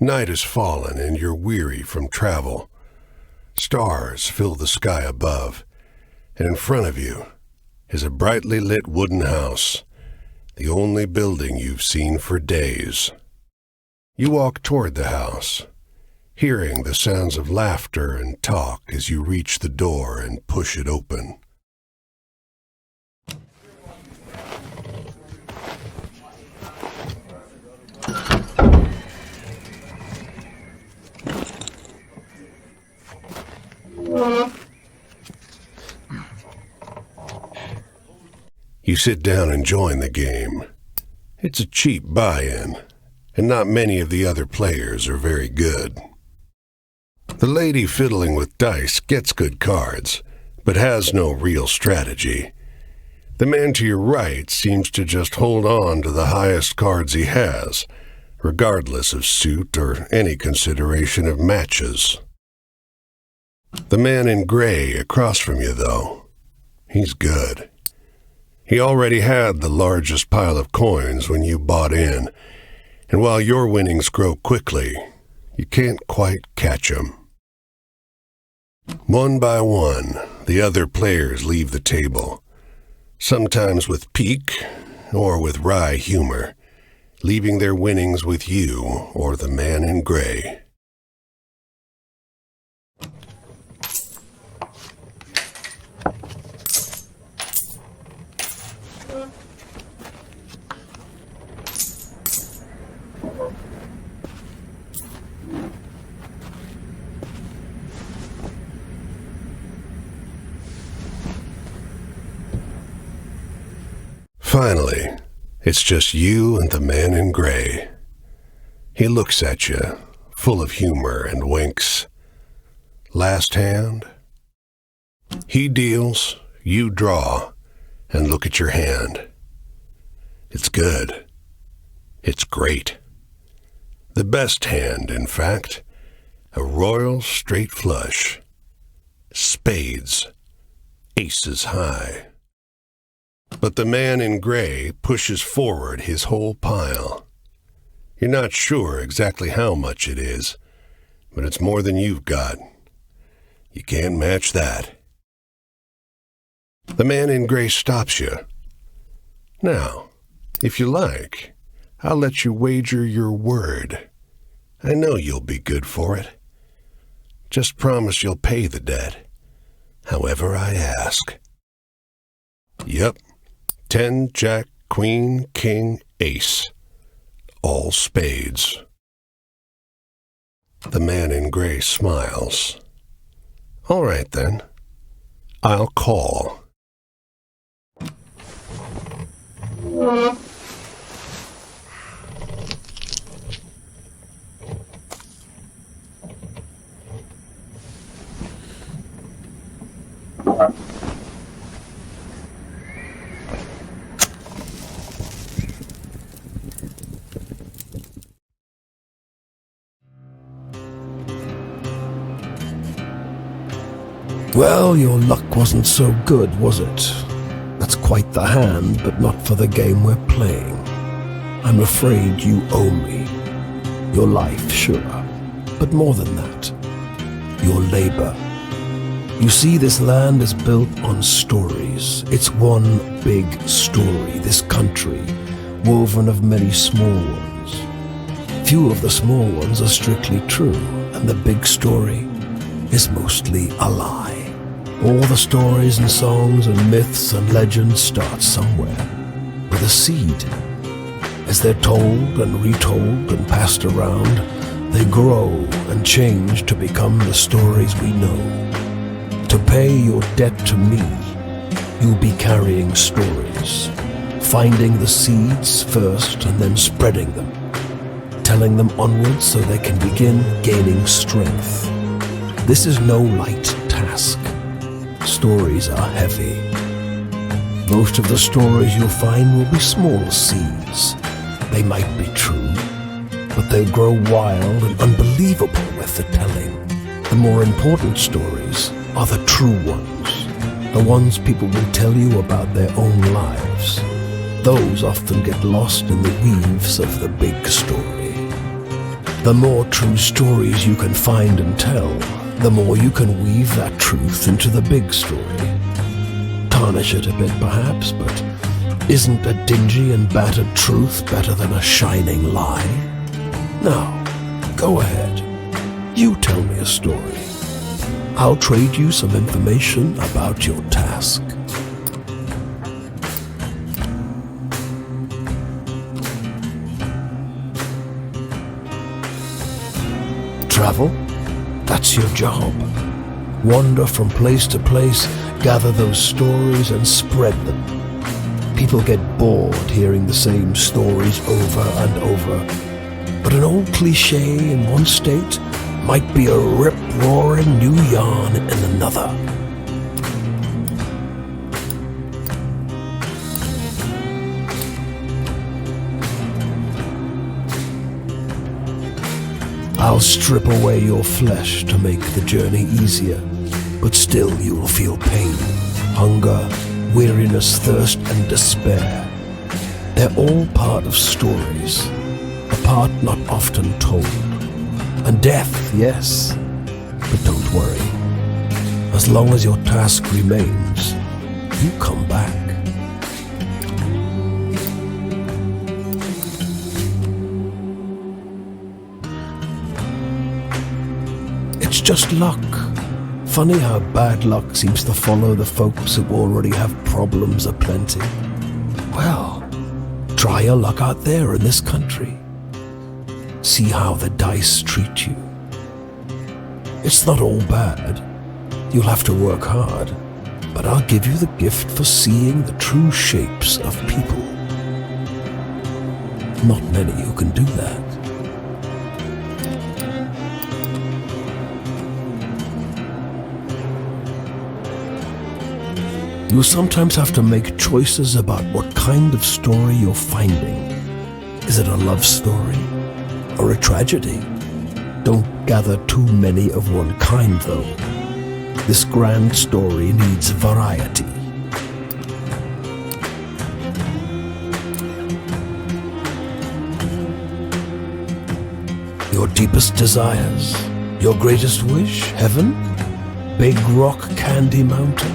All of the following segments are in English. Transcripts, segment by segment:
Night has fallen and you're weary from travel. Stars fill the sky above, and in front of you is a brightly lit wooden house, the only building you've seen for days. You walk toward the house, hearing the sounds of laughter and talk as you reach the door and push it open. You sit down and join the game. It's a cheap buy-in, and not many of the other players are very good. The lady fiddling with dice gets good cards, but has no real strategy. The man to your right seems to just hold on to the highest cards he has, regardless of suit or any consideration of matches. The man in gray across from you, though, he's good. He already had the largest pile of coins when you bought in, and while your winnings grow quickly, you can't quite catch him. One by one, the other players leave the table, sometimes with pique or with wry humor, leaving their winnings with you or the man in gray. Finally, it's just you and the man in gray. He looks at you, full of humor, and winks. Last hand? He deals, you draw, and look at your hand. It's good. It's great. The best hand, in fact. A royal straight flush. Spades. Aces high. But the man in gray pushes forward his whole pile. You're not sure exactly how much it is, but it's more than you've got. You can't match that. The man in gray stops you. Now, if you like, I'll let you wager your word. I know you'll be good for it. Just promise you'll pay the debt, however I ask. Yep. 10, Jack, Queen, King, Ace. All spades. The man in gray smiles. All right, then. I'll call. Well, your luck wasn't so good, was it? That's quite the hand, but not for the game we're playing. I'm afraid you owe me. Your life, sure, but more than that, your labor. You see, this land is built on stories. It's one big story, this country, woven of many small ones. Few of the small ones are strictly true, and the big story is mostly a lie. All the stories and songs and myths and legends start somewhere, with a seed. As they're told and retold and passed around, they grow and change to become the stories we know. To pay your debt to me, you'll be carrying stories, finding the seeds first and then spreading them, telling them onwards so they can begin gaining strength. This is no light task. Stories are heavy. Most of the stories you'll find will be small seeds. They might be true, but they'll grow wild and unbelievable with the telling. The more important stories are the true ones, the ones people will tell you about their own lives. Those often get lost in the weaves of the big story. The more true stories you can find and tell, the more you can weave that truth into the big story. Tarnish it a bit perhaps, but isn't a dingy and battered truth better than a shining lie? Now, go ahead. You tell me a story. I'll trade you some information about your task. Travel? That's your job. Wander from place to place, gather those stories and spread them. People get bored hearing the same stories over and over. But an old cliché in one state might be a rip-roaring new yarn in another. I'll strip away your flesh to make the journey easier, but still you will feel pain, hunger, weariness, thirst, and despair. They're all part of stories, a part not often told. And death, yes, but don't worry. As long as your task remains, you come back. It's just luck. Funny how bad luck seems to follow the folks who already have problems aplenty. Well, try your luck out there in this country. See how the dice treat you. It's not all bad. You'll have to work hard, but I'll give you the gift for seeing the true shapes of people. Not many who can do that. You sometimes have to make choices about what kind of story you're finding. Is it a love story or a tragedy? Don't gather too many of one kind, though. This grand story needs variety. Your deepest desires, your greatest wish, heaven? Big Rock Candy Mountain?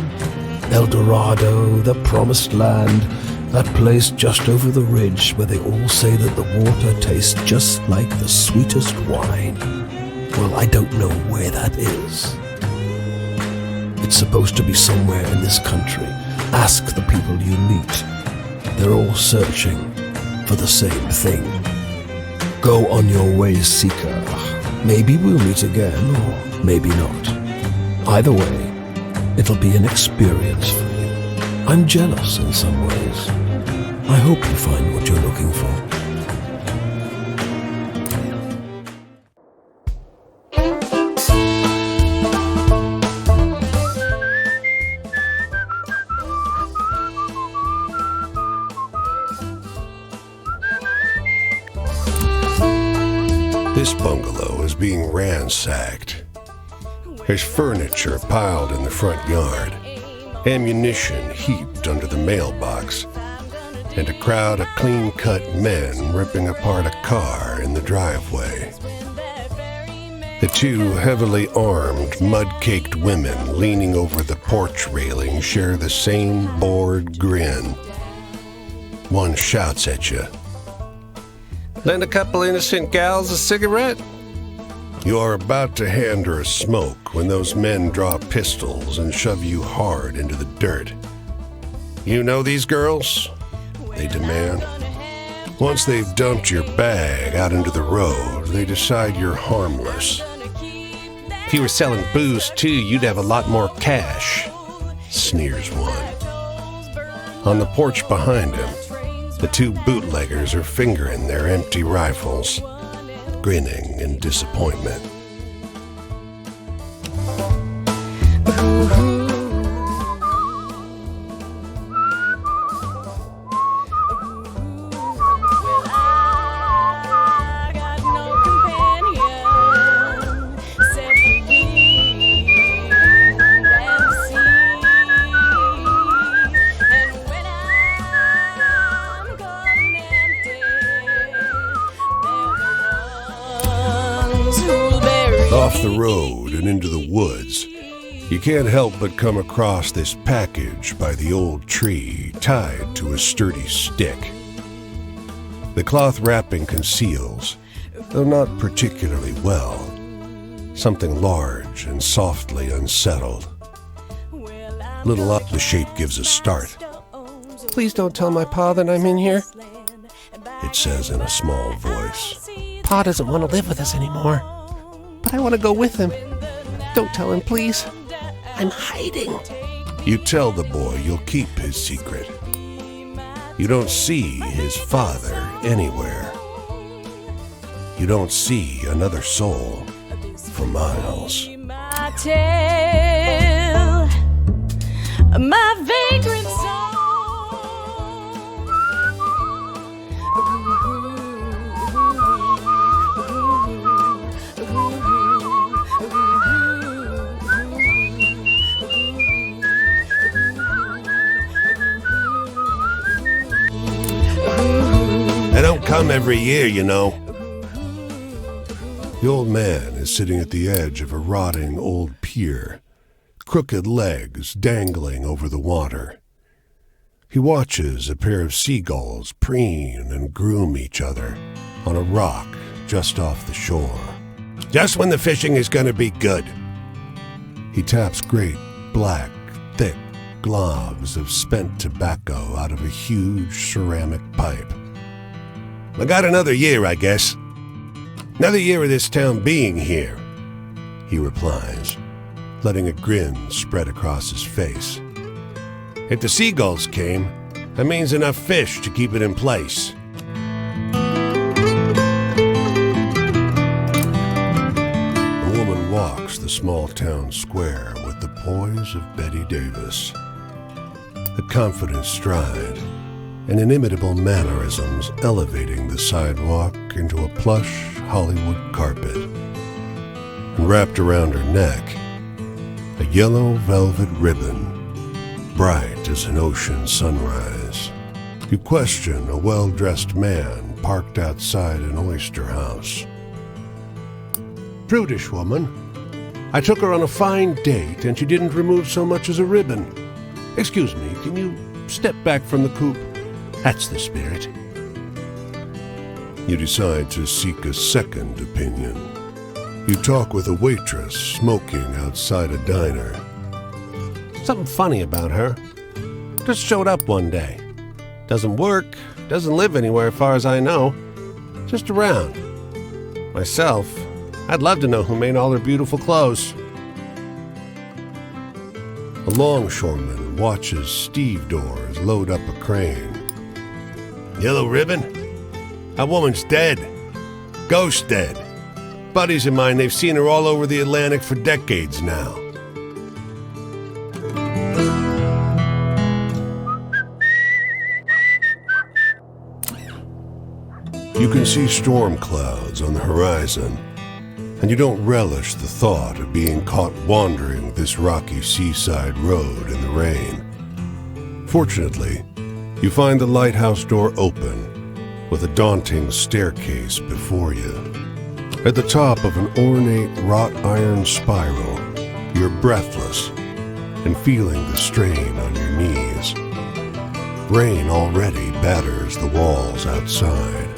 El Dorado, the Promised Land, that place just over the ridge where they all say that the water tastes just like the sweetest wine. Well, I don't know where that is. It's supposed to be somewhere in this country. Ask the people you meet. They're all searching for the same thing. Go on your way, seeker. Maybe we'll meet again, or maybe not. Either way, it'll be an experience for you. I'm jealous in some ways. I hope you find what you're looking for. This bungalow is being ransacked. There's furniture piled in the front yard, ammunition heaped under the mailbox, and a crowd of clean-cut men ripping apart a car in the driveway. The two heavily armed, mud-caked women leaning over the porch railing share the same bored grin. One shouts at you. "Lend a couple innocent gals a cigarette?" You are about to hand her a smoke when those men draw pistols and shove you hard into the dirt. "You know these girls?" they demand. Once they've dumped your bag out into the road, they decide you're harmless. "If you were selling booze too, you'd have a lot more cash," sneers one. On the porch behind him, the two bootleggers are fingering their empty rifles, grinning in disappointment. Off the road and into the woods, you can't help but come across this package by the old tree tied to a sturdy stick. The cloth wrapping conceals, though not particularly well, something large and softly unsettled. Little up, the shape gives a start. Please don't tell my pa that I'm in here. It says in a small voice. Pa doesn't want to live with us anymore, but I want to go with him. Don't tell him, please. I'm hiding. You tell the boy you'll keep his secret. You don't see his father anywhere. You don't see another soul for miles. My tale, my vagrant They don't come every year, you know. The old man is sitting at the edge of a rotting old pier, crooked legs dangling over the water. He watches a pair of seagulls preen and groom each other on a rock just off the shore. Just when the fishing is going to be good. He taps great, black, thick globs of spent tobacco out of a huge ceramic pipe. I got another year, I guess. Another year of this town being here, he replies, letting a grin spread across his face. If the seagulls came, that means enough fish to keep it in place. A woman walks the small town square with the poise of Betty Davis. A confident stride and inimitable mannerisms elevating the sidewalk into a plush Hollywood carpet. And wrapped around her neck, a yellow velvet ribbon, bright as an ocean sunrise. You question a well-dressed man parked outside an oyster house. Prudish woman. I took her on a fine date and she didn't remove so much as a ribbon. Excuse me, can you step back from the coupe? That's the spirit. You decide to seek a second opinion. You talk with a waitress smoking outside a diner. Something funny about her. Just showed up one day. Doesn't work, doesn't live anywhere as far as I know. Just around. Myself, I'd love to know who made all her beautiful clothes. A longshoreman watches stevedores load up a crane. Yellow ribbon? That woman's dead. Ghost dead. Buddies of mine, they've seen her all over the Atlantic for decades now. You can see storm clouds on the horizon, and you don't relish the thought of being caught wandering this rocky seaside road in the rain. Fortunately, you find the lighthouse door open, with a daunting staircase before you. At the top of an ornate wrought iron spiral, you're breathless and feeling the strain on your knees. Rain already batters the walls outside.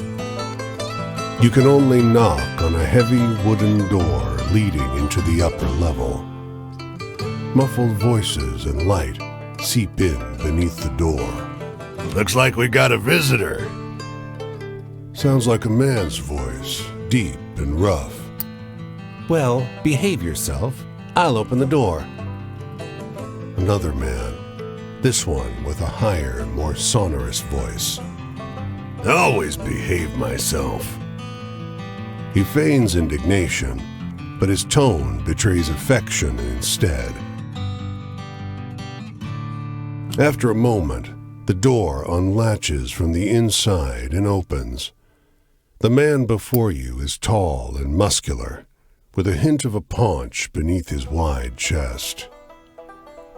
You can only knock on a heavy wooden door leading into the upper level. Muffled voices and light seep in beneath the door. Looks like we got a visitor. Sounds like a man's voice, deep and rough. Well, behave yourself. I'll open the door. Another man, this one with a higher, more sonorous voice. I always behave myself. He feigns indignation, but his tone betrays affection instead. After a moment, the door unlatches from the inside and opens. The man before you is tall and muscular, with a hint of a paunch beneath his wide chest.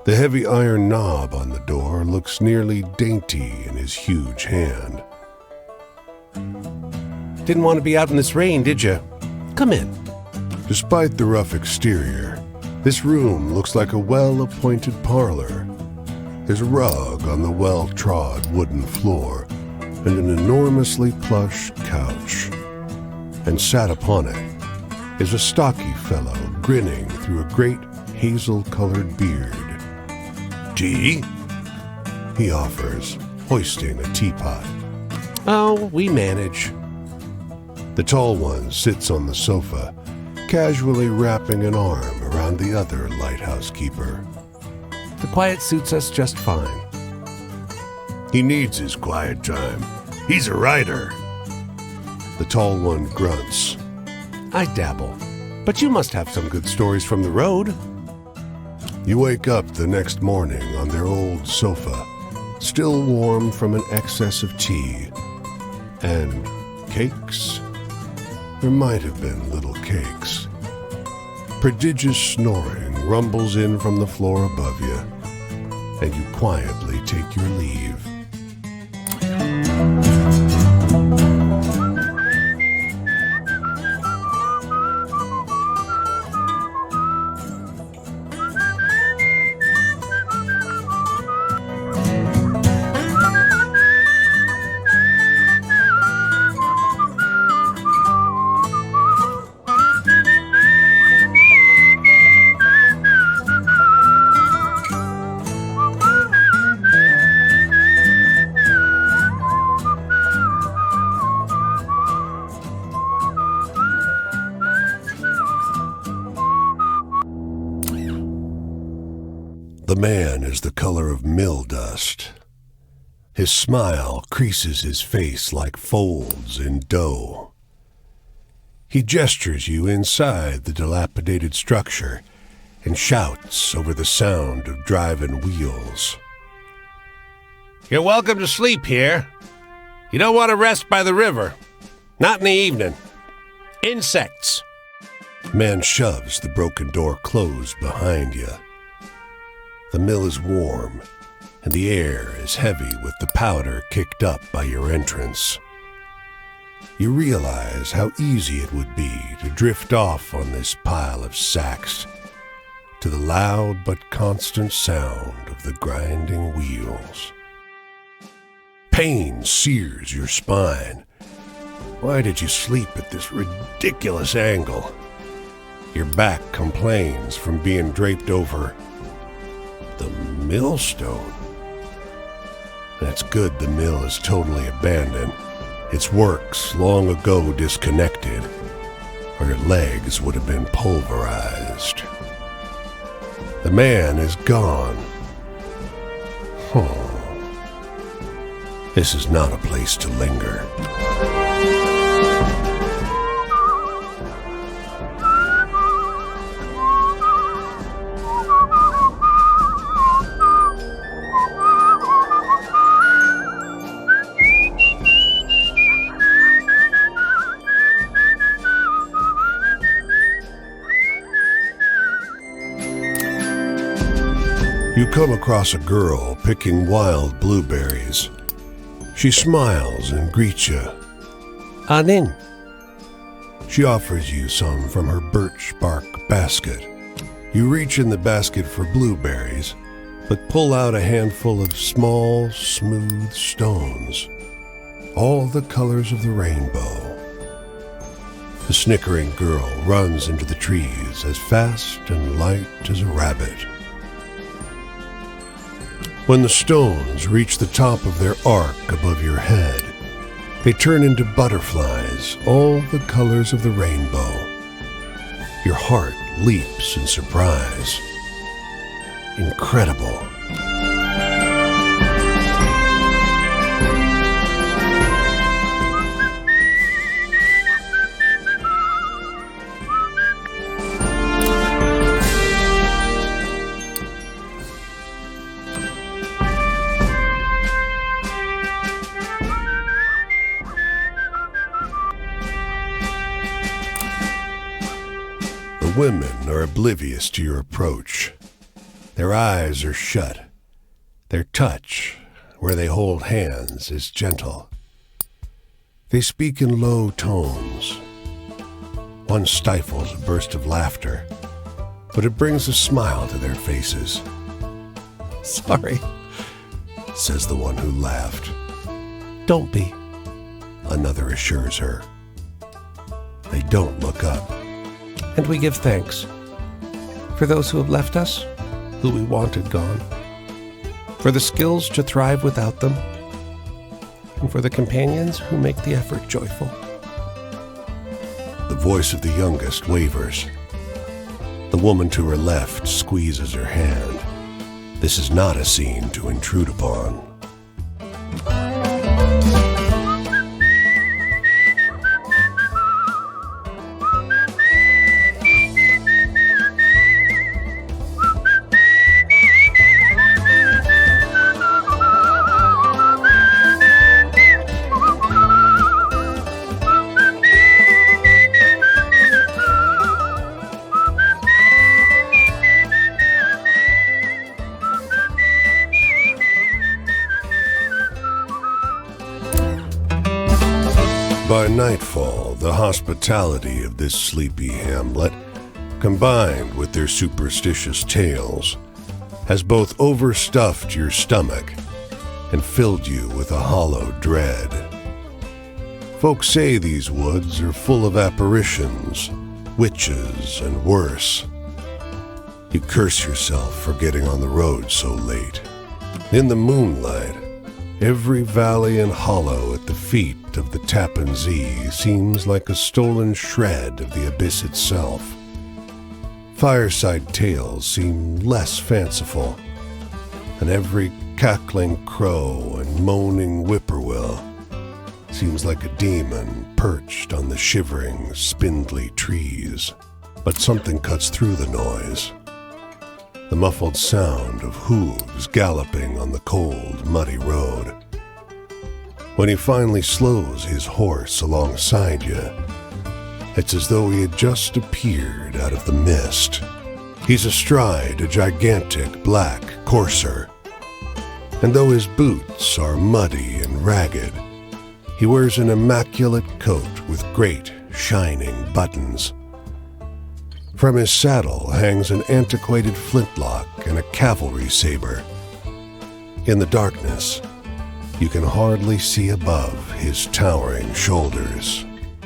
The heavy iron knob on the door looks nearly dainty in his huge hand. Didn't want to be out in this rain, did you? Come in. Despite the rough exterior, this room looks like a well-appointed parlor. There's a rug on the well-trod wooden floor and an enormously plush couch. And sat upon it is a stocky fellow grinning through a great hazel-colored beard. "Tea?" he offers, hoisting a teapot. Oh, we manage. The tall one sits on the sofa, casually wrapping an arm around the other lighthouse keeper. The quiet suits us just fine. He needs his quiet time. He's a writer. The tall one grunts. I dabble. But you must have some good stories from the road. You wake up the next morning on their old sofa, still warm from an excess of tea. And cakes? There might have been little cakes. Prodigious snoring rumbles in from the floor above you, and you quietly take your leave. The man is the color of mill dust. His smile creases his face like folds in dough. He gestures you inside the dilapidated structure and shouts over the sound of driving wheels. You're welcome to sleep here. You don't want to rest by the river. Not in the evening. Insects. Man shoves the broken door closed behind you. The mill is warm, and the air is heavy with the powder kicked up by your entrance. You realize how easy it would be to drift off on this pile of sacks to the loud but constant sound of the grinding wheels. Pain sears your spine. Why did you sleep at this ridiculous angle? Your back complains from being draped over the millstone. That's good the mill is totally abandoned. Its works long ago disconnected, or your legs would have been pulverized. The man is gone. This is not a place to linger. You come across a girl picking wild blueberries. She smiles and greets you. Anin. She offers you some from her birch bark basket. You reach in the basket for blueberries, but pull out a handful of small, smooth stones, all the colors of the rainbow. The snickering girl runs into the trees as fast and light as a rabbit. When the stones reach the top of their arc above your head, they turn into butterflies, all the colors of the rainbow. Your heart leaps in surprise. Incredible. Women are oblivious to your approach. Their eyes are shut. Their touch, where they hold hands, is gentle. They speak in low tones. One stifles a burst of laughter, but it brings a smile to their faces. Sorry, Says the one who laughed. don't be. Another assures her. They don't look up. And we give thanks for those who have left us, who we wanted gone, for the skills to thrive without them, and for the companions who make the effort joyful. The voice of the youngest wavers. The woman to her left squeezes her hand. This is not a scene to intrude upon. By nightfall, the hospitality of this sleepy hamlet, combined with their superstitious tales, has both overstuffed your stomach and filled you with a hollow dread. Folks say these woods are full of apparitions, witches, and worse. You curse yourself for getting on the road so late. In the moonlight, every valley and hollow at the feet of the Tappan Zee seems like a stolen shred of the abyss itself. Fireside tales seem less fanciful, and every cackling crow and moaning whippoorwill seems like a demon perched on the shivering, spindly trees. But something cuts through the noise. The muffled sound of hooves galloping on the cold, muddy road. When he finally slows his horse alongside you, it's as though he had just appeared out of the mist. He's astride a gigantic black courser, and though his boots are muddy and ragged, he wears an immaculate coat with great, shining buttons. From his saddle hangs an antiquated flintlock and a cavalry saber. In the darkness, you can hardly see above his towering shoulders.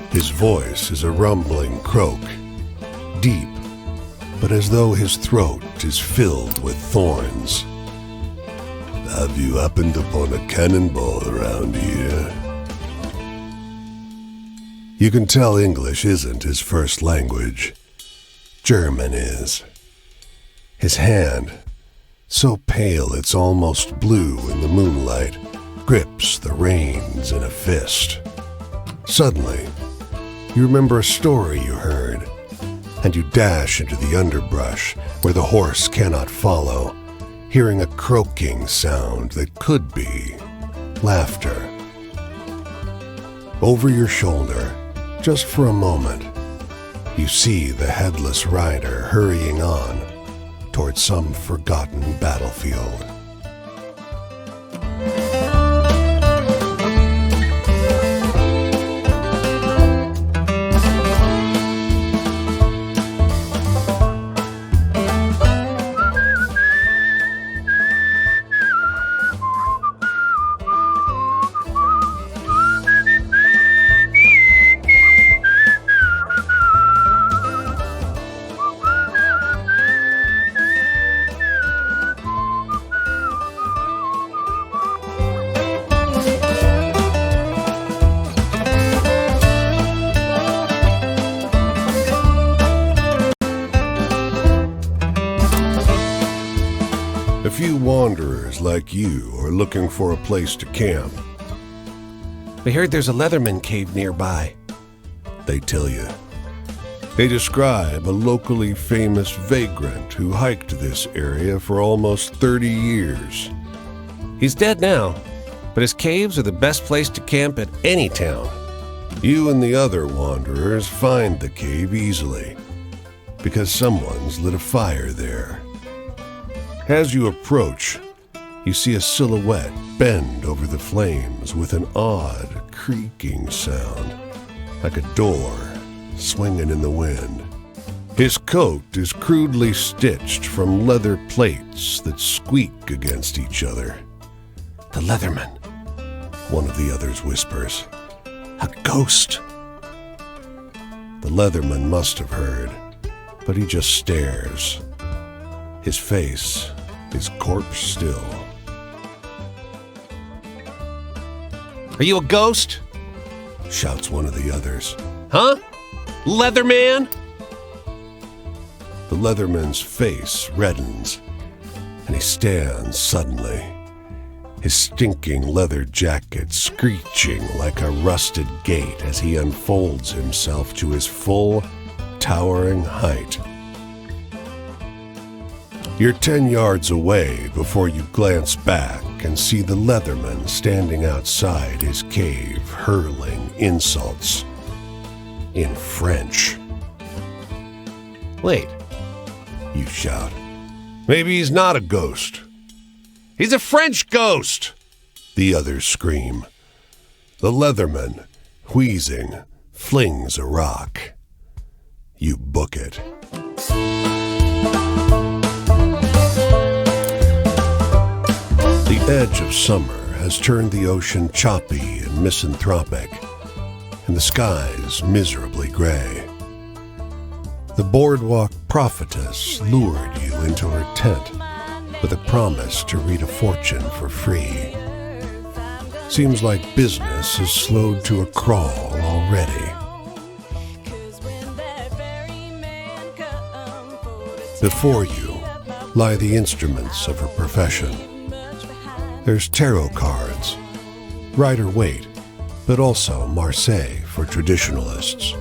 His voice is a rumbling croak, deep, but as though his throat is filled with thorns. Have you happened upon a cannonball around here? You can tell English isn't his first language. German is. His hand, so pale it's almost blue in the moonlight, grips the reins in a fist. Suddenly, you remember a story you heard, and you dash into the underbrush where the horse cannot follow, hearing a croaking sound that could be laughter. Over your shoulder, just for a moment, you see the headless rider hurrying on toward some forgotten battlefield. A few wanderers like you are looking for a place to camp. We heard there's a Leatherman cave nearby. They tell you. They describe a locally famous vagrant who hiked this area for almost 30 years. He's dead now, but his caves are the best place to camp at any town. You and the other wanderers find the cave easily, because someone's lit a fire there. As you approach, you see a silhouette bend over the flames with an odd creaking sound, like a door swinging in the wind. His coat is crudely stitched from leather plates that squeak against each other. The Leatherman, one of the others whispers. a ghost. The Leatherman must have heard, but he just stares. His face is corpse still. Are you a ghost? Shouts one of the others. Huh? Leatherman? The Leatherman's face reddens, and he stands suddenly, his stinking leather jacket screeching like a rusted gate as he unfolds himself to his full, towering height. You're 10 yards away before you glance back and see the Leatherman standing outside his cave hurling insults in French. Wait, You shout. Maybe he's not a ghost. he's a French ghost! The others scream. The Leatherman, wheezing, flings a rock. You book it. The edge of summer has turned the ocean choppy and misanthropic, and the skies miserably gray. The boardwalk prophetess lured you into her tent with a promise to read a fortune for free. Seems like business has slowed to a crawl already. Before you lie the instruments of her profession. There's tarot cards, Rider-Waite, but also Marseille for traditionalists,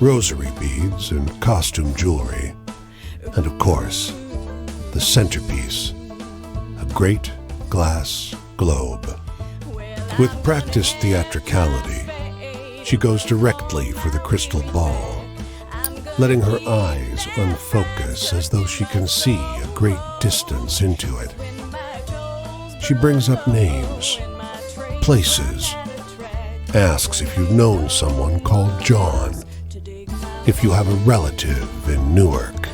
rosary beads and costume jewelry, and of course, the centerpiece, a great glass globe. With practiced theatricality, she goes directly for the crystal ball, letting her eyes unfocus as though she can see a great distance into it. She brings up names, places, asks if you've known someone called John, if you have a relative in Newark.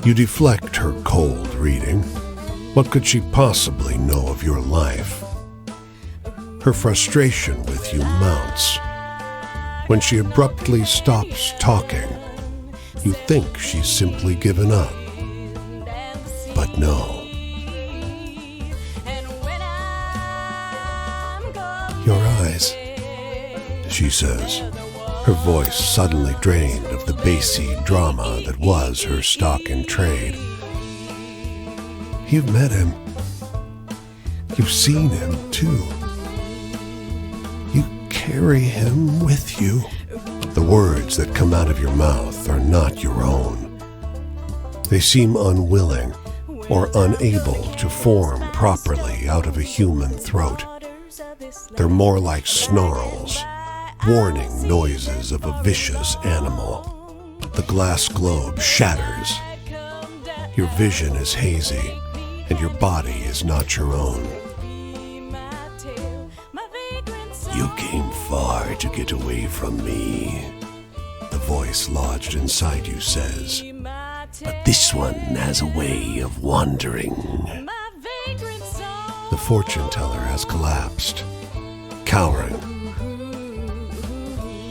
You deflect her cold reading. What could she possibly know of your life? Her frustration with you mounts. When she abruptly stops talking, you think she's simply given up. But no. Your eyes, she says, her voice suddenly drained of the bassy drama that was her stock in trade. You've met him. You've seen him, too. You carry him with you. The words that come out of your mouth are not your own. They seem unwilling or unable to form properly out of a human throat. They're more like snarls, warning noises of a vicious animal. The glass globe shatters. Your vision is hazy, and your body is not your own. You came far to get away from me, the voice lodged inside you says. But this one has a way of wandering. The fortune teller has collapsed, cowering.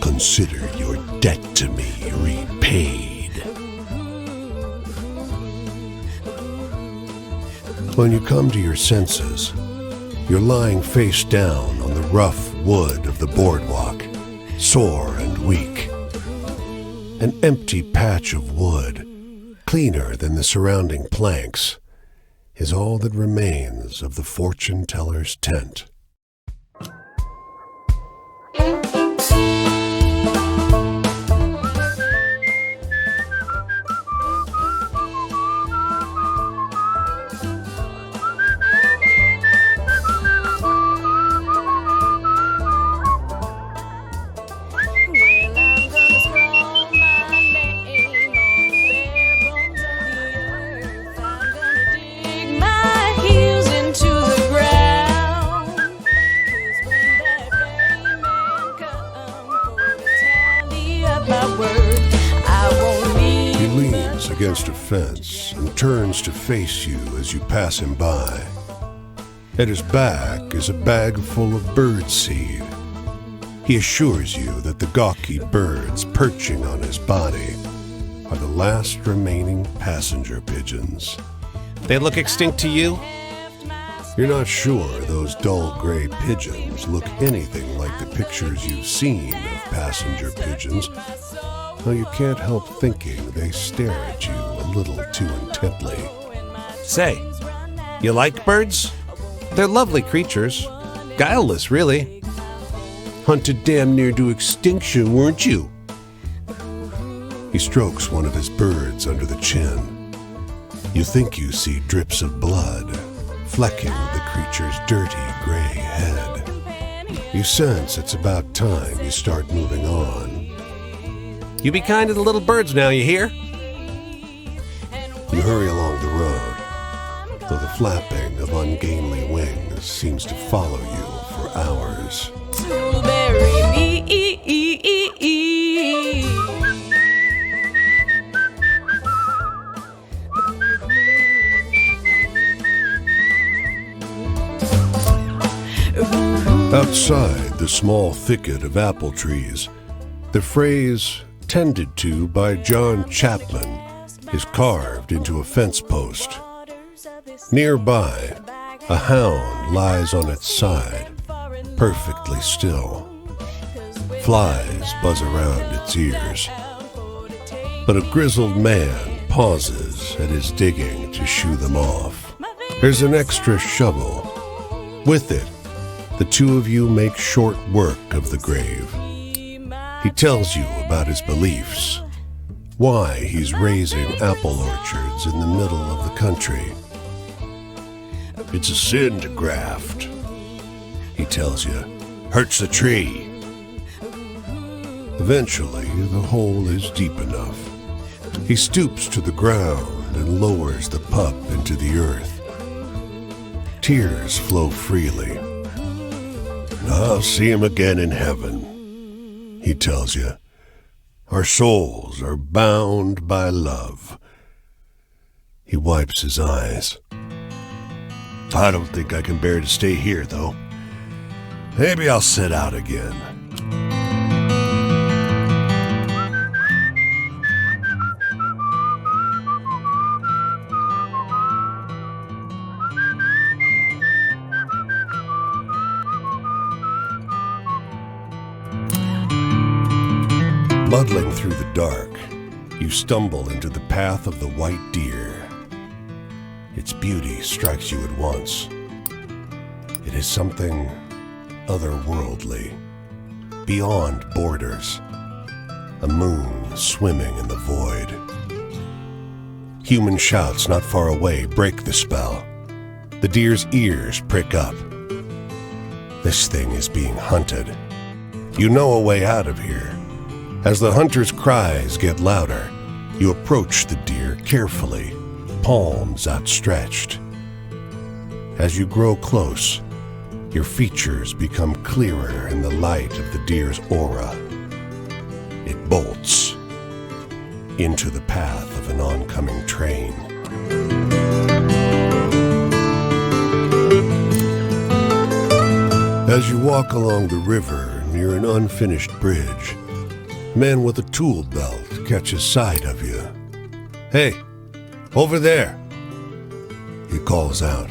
Consider your debt to me repaid. When you come to your senses, you're lying face down on the rough wood of the boardwalk, sore and weak. An empty patch of wood, cleaner than the surrounding planks, is all that remains of the fortune teller's tent. against a fence and turns to face you as you pass him by. At his back is a bag full of birdseed. He assures you that the gawky birds perching on his body are the last remaining passenger pigeons. They look extinct to you? You're not sure those dull gray pigeons look anything like the pictures you've seen of passenger pigeons, though you can't help thinking they stare at you a little too intently. Say, you like birds? They're lovely creatures. Guileless, really. Hunted damn near to extinction, weren't you? He strokes one of his birds under the chin. You think you see drips of blood flecking the creature's dirty gray head. You sense it's about time you start moving on. You be kind to the little birds now, you hear? You hurry along the road, though the flapping of ungainly wings seems to follow you for hours. To bury me. Outside the small thicket of apple trees, the phrase "tended to by John Chapman" is carved into a fence post. Nearby, a hound lies on its side, perfectly still. Flies buzz around its ears. But a grizzled man pauses at his digging to shoo them off. There's an extra shovel. With it, the two of you make short work of the grave. He tells you about his beliefs, why he's raising apple orchards in the middle of the country. It's a sin to graft, he tells you. Hurts the tree. Eventually, the hole is deep enough. He stoops to the ground and lowers the pup into the earth. Tears flow freely. I'll see him again in heaven, he tells you. Our souls are bound by love. He wipes his eyes. I don't think I can bear to stay here, though. Maybe I'll set out again. Muddling through the dark, you stumble into the path of the white deer. Its beauty strikes you at once. It is something otherworldly, beyond borders, a moon swimming in the void. Human shouts not far away break the spell. The deer's ears prick up. This thing is being hunted. You know a way out of here. As the hunter's cries get louder, you approach the deer carefully, palms outstretched. As you grow close, your features become clearer in the light of the deer's aura. It bolts into the path of an oncoming train. As you walk along the river near an unfinished bridge, men with a tool belt catches sight of you. Hey, over there, he calls out.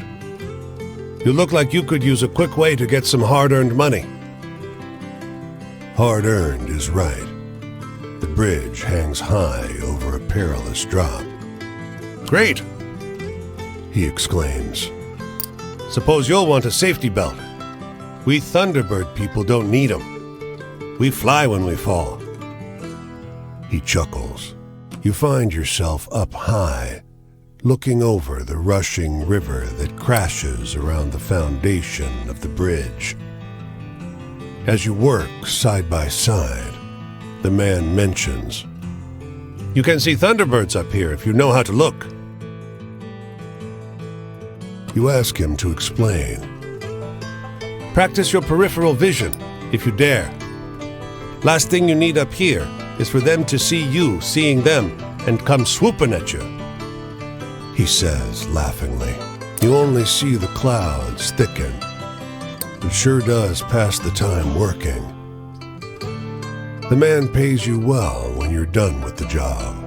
You look like you could use a quick way to get some hard-earned money. Hard-earned is right. The bridge hangs high over a perilous drop. Great, he exclaims. Suppose you'll want a safety belt. We Thunderbird people don't need them. We fly when we fall. He chuckles. You find yourself up high, looking over the rushing river that crashes around the foundation of the bridge. As you work side by side, the man mentions, "You can see Thunderbirds up here if you know how to look." You ask him to explain. Practice your peripheral vision, if you dare. Last thing you need up here is for them to see you seeing them and come swooping at you," he says laughingly. "You only see the clouds thicken. It sure does pass the time working. The man pays you well when you're done with the job."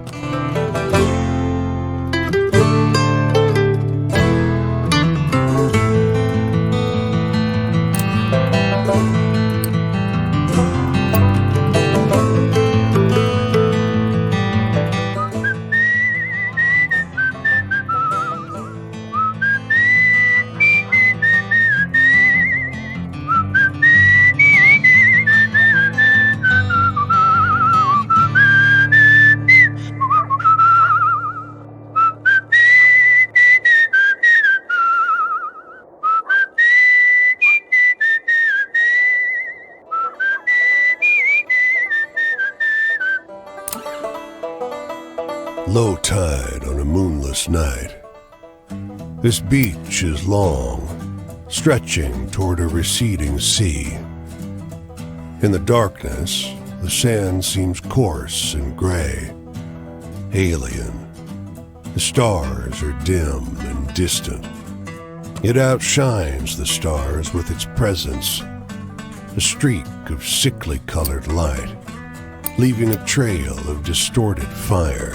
Low tide on a moonless night. This beach is long, stretching toward a receding sea. In the darkness, the sand seems coarse and gray, alien. The stars are dim and distant. It outshines the stars with its presence, a streak of sickly colored light, leaving a trail of distorted fire.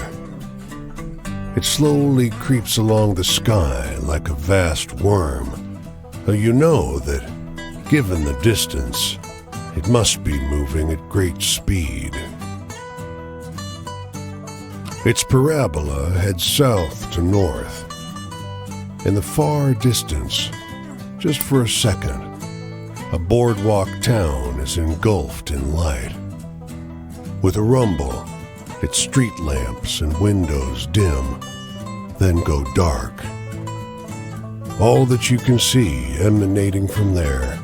It slowly creeps along the sky like a vast worm, though you know that, given the distance, it must be moving at great speed. Its parabola heads south to north. In the far distance, just for a second, a boardwalk town is engulfed in light. With a rumble, its street lamps and windows dim, then go dark. All that you can see emanating from there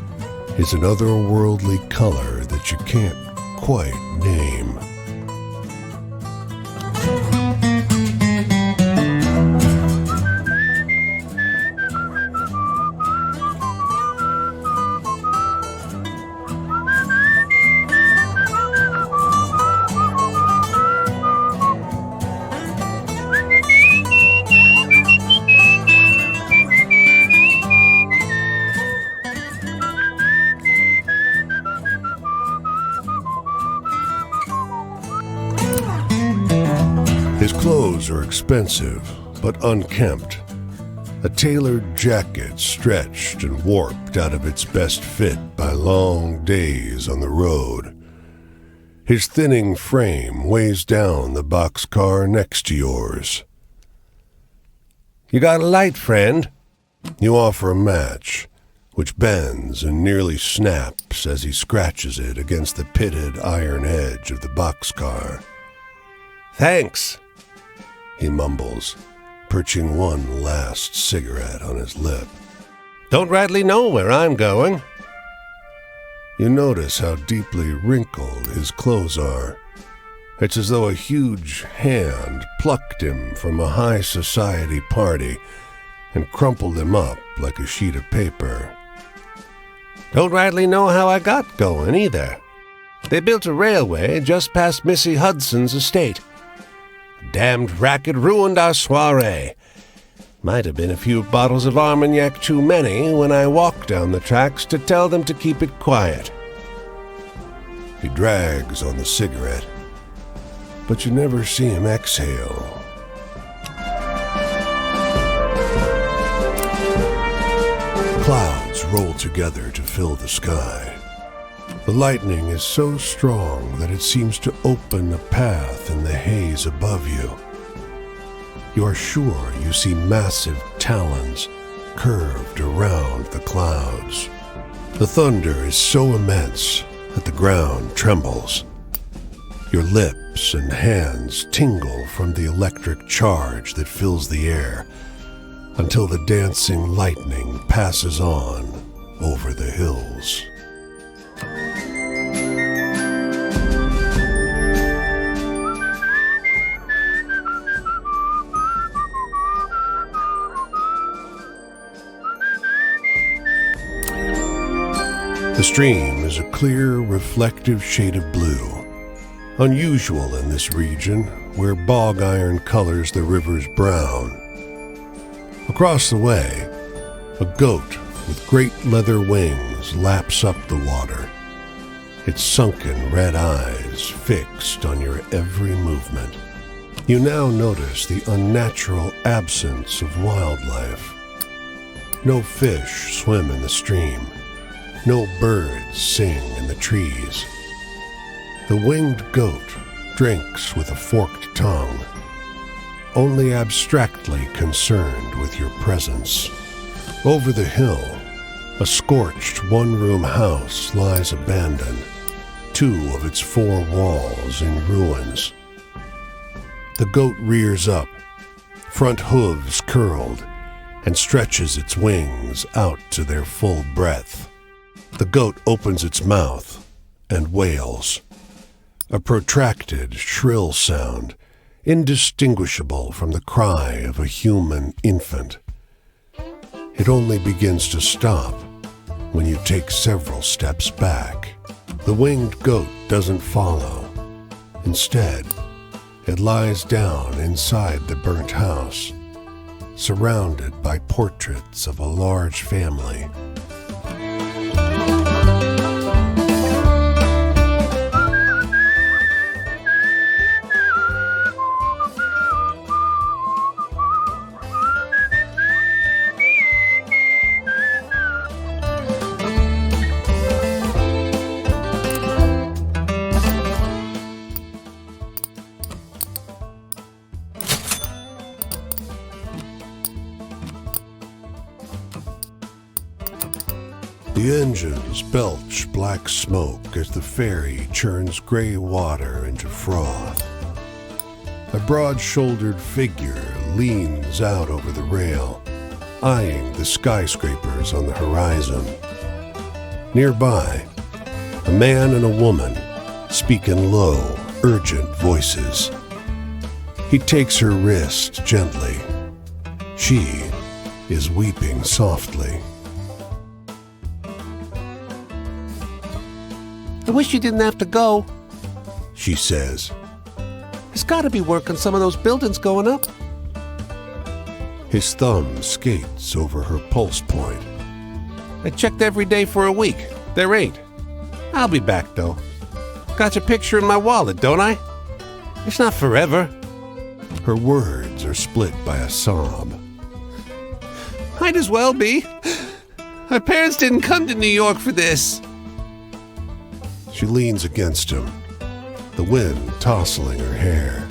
is an otherworldly color that you can't quite name. His clothes are expensive, but unkempt. A tailored jacket stretched and warped out of its best fit by long days on the road. His thinning frame weighs down the boxcar next to yours. "You got a light, friend?" You offer a match, which bends and nearly snaps as he scratches it against the pitted iron edge of the boxcar. "Thanks," he mumbles, perching one last cigarette on his lip. "Don't rightly know where I'm going." You notice how deeply wrinkled his clothes are. It's as though a huge hand plucked him from a high society party and crumpled him up like a sheet of paper. "Don't rightly know how I got going, either. They built a railway just past Missy Hudson's estate. Damned racket ruined our soiree. Might have been a few bottles of Armagnac too many when I walked down the tracks to tell them to keep it quiet." He drags on the cigarette, but you never see him exhale. Clouds roll together to fill the sky. The lightning is so strong that it seems to open a path in the haze above you. You are sure you see massive talons curved around the clouds. The thunder is so immense that the ground trembles. Your lips and hands tingle from the electric charge that fills the air until the dancing lightning passes on over the hills. The stream is a clear, reflective shade of blue, unusual in this region where bog iron colors the river's brown. Across the way, a goat with great leather wings laps up the water, its sunken red eyes fixed on your every movement. You now notice the unnatural absence of wildlife. No fish swim in the stream. No birds sing in the trees. The winged goat drinks with a forked tongue, only abstractly concerned with your presence. Over the hill, a scorched one-room house lies abandoned, 2 of its 4 walls in ruins. The goat rears up, front hooves curled, and stretches its wings out to their full breadth. The goat opens its mouth and wails, a protracted, shrill sound, indistinguishable from the cry of a human infant. It only begins to stop when you take several steps back. The winged goat doesn't follow. Instead, it lies down inside the burnt house, surrounded by portraits of a large family. The engines belch black smoke as the ferry churns gray water into froth. A broad-shouldered figure leans out over the rail, eyeing the skyscrapers on the horizon. Nearby, a man and a woman speak in low, urgent voices. He takes her wrist gently. She is weeping softly. I wish you didn't have to go, She says. There's got to be work on some of those buildings going up. His thumb skates over her pulse point. I checked every day for a week. There ain't. I'll be back, though. Got your picture in my wallet, don't I? It's not forever. Her words are split by a sob. Might as well be. My parents didn't come to New York for this. She leans against him, the wind tousling her hair.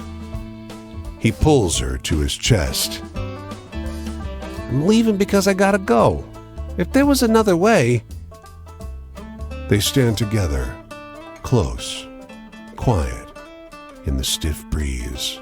He pulls her to his chest. I'm leaving because I gotta go. If there was another way... They stand together, close, quiet, in the stiff breeze.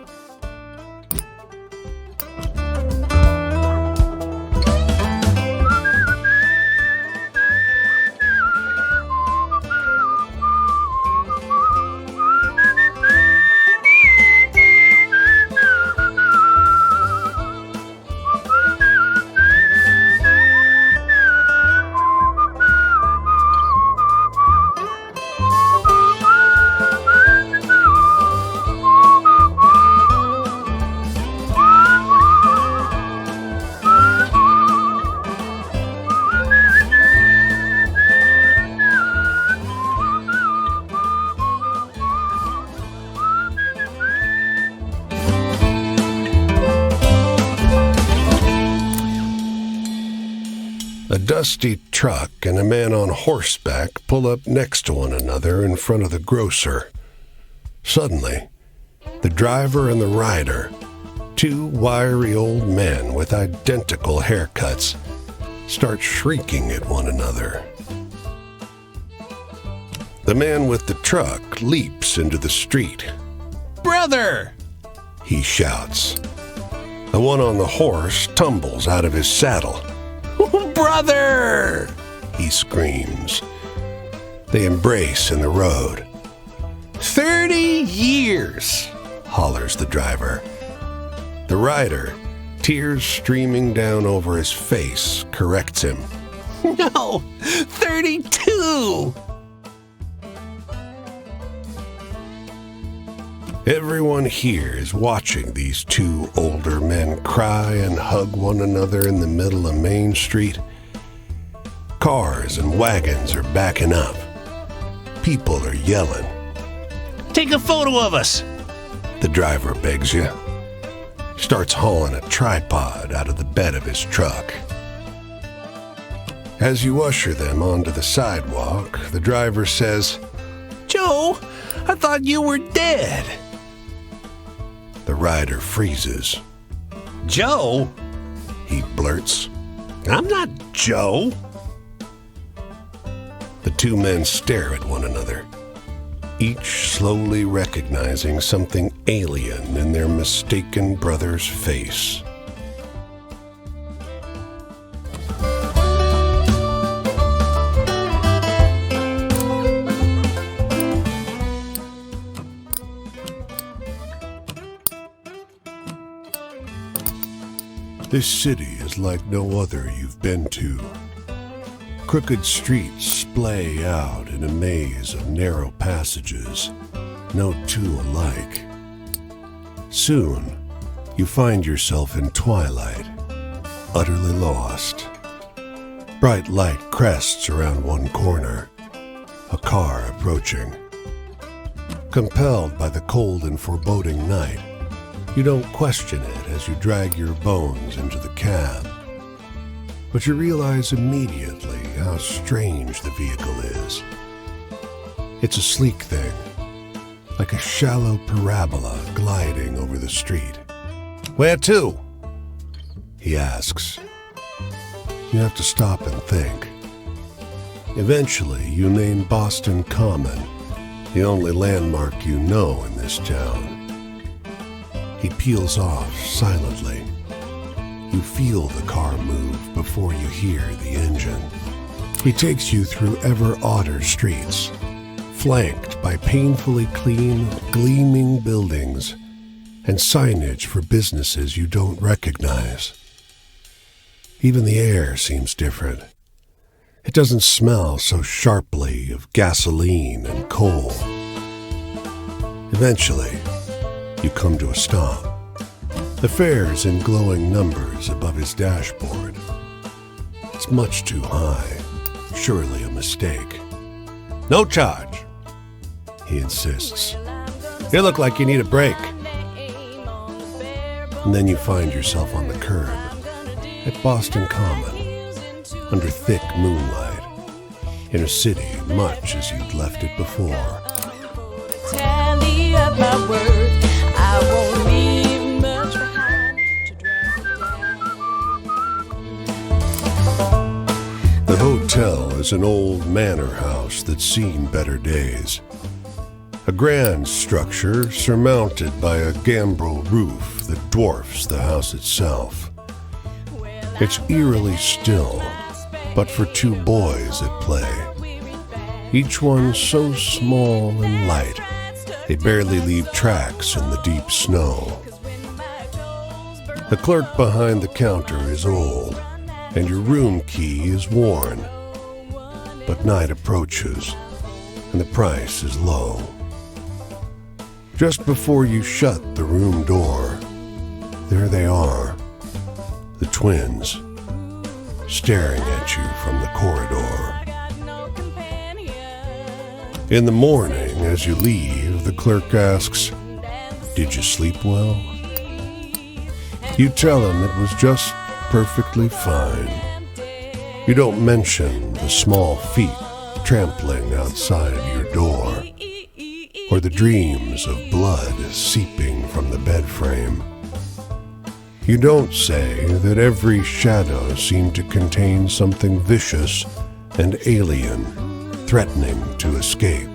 A dusty truck and a man on horseback pull up next to one another in front of the grocer. Suddenly, the driver and the rider, 2 wiry old men with identical haircuts, start shrieking at one another. The man with the truck leaps into the street. Brother! He shouts. The one on the horse tumbles out of his saddle. Brother! He screams. They embrace in the road. 30 years! Hollers the driver. The rider, tears streaming down over his face, corrects him. No! 32! Everyone here is watching these two older men cry and hug one another in the middle of Main Street. Cars and wagons are backing up. People are yelling. Take a photo of us! The driver begs you. Starts hauling a tripod out of the bed of his truck. As you usher them onto the sidewalk, the driver says, Joe, I thought you were dead. The rider freezes. Joe? He blurts. I'm not Joe. The two men stare at one another, each slowly recognizing something alien in their mistaken brother's face. This city is like no other you've been to. Crooked streets splay out in a maze of narrow passages, no two alike. Soon, you find yourself in twilight, utterly lost. Bright light crests around one corner, a car approaching. Compelled by the cold and foreboding night, you don't question it as you drag your bones into the cab. But you realize immediately how strange the vehicle is. It's a sleek thing, like a shallow parabola gliding over the street. Where to? He asks. You have to stop and think. Eventually, you name Boston Common, the only landmark you know in this town. He peels off silently. You feel the car move before you hear the engine. He takes you through ever odder streets, flanked by painfully clean, gleaming buildings and signage for businesses you don't recognize. Even the air seems different. It doesn't smell so sharply of gasoline and coal. Eventually, you come to a stop. The fare's in glowing numbers above his dashboard. It's much too high, surely a mistake. No charge. He insists. You look like you need a break. And then you find yourself on the curb at Boston Common, under thick moonlight, in a city much as you'd left it before. Tally up my worth. I won't leave much behind to drag me down. The hotel is an old manor house that's seen better days. A grand structure surmounted by a gambrel roof that dwarfs the house itself. It's eerily still, but for two boys at play. Each one so small and light, they barely leave tracks in the deep snow. The clerk behind the counter is old, and your room key is worn. But night approaches, and the price is low. Just before you shut the room door, there they are, the twins, staring at you from the corridor. In the morning, as you leave, the clerk asks, "Did you sleep well?" You tell him it was just perfectly fine. You don't mention the small feet trampling outside your door, or the dreams of blood seeping from the bed frame. You don't say that every shadow seemed to contain something vicious and alien, threatening to escape.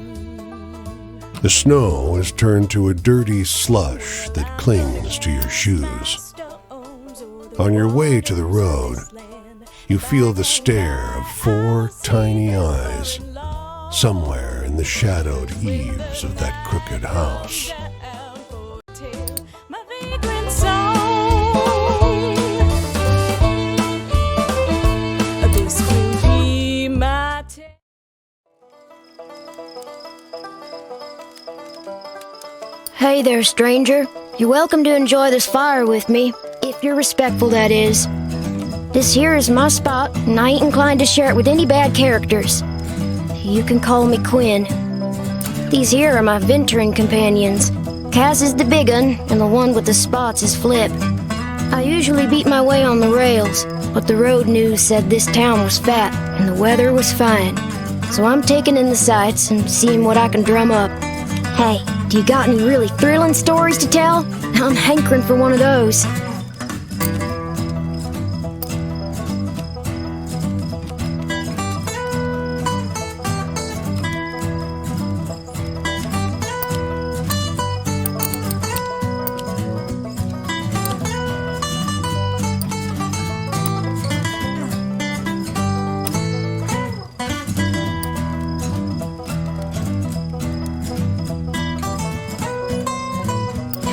The snow has turned to a dirty slush that clings to your shoes. On your way to the road, you feel the stare of 4 tiny eyes somewhere in the shadowed eaves of that crooked house. Hey there, stranger. You're welcome to enjoy this fire with me, if you're respectful, that is. This here is my spot, and I ain't inclined to share it with any bad characters. You can call me Quinn. These here are my venturing companions. Cass is the big un, and the one with the spots is Flip. I usually beat my way on the rails, but the road news said this town was fat, and the weather was fine. So I'm taking in the sights and seeing what I can drum up. Hey, do you got any really thrilling stories to tell? I'm hankering for one of those.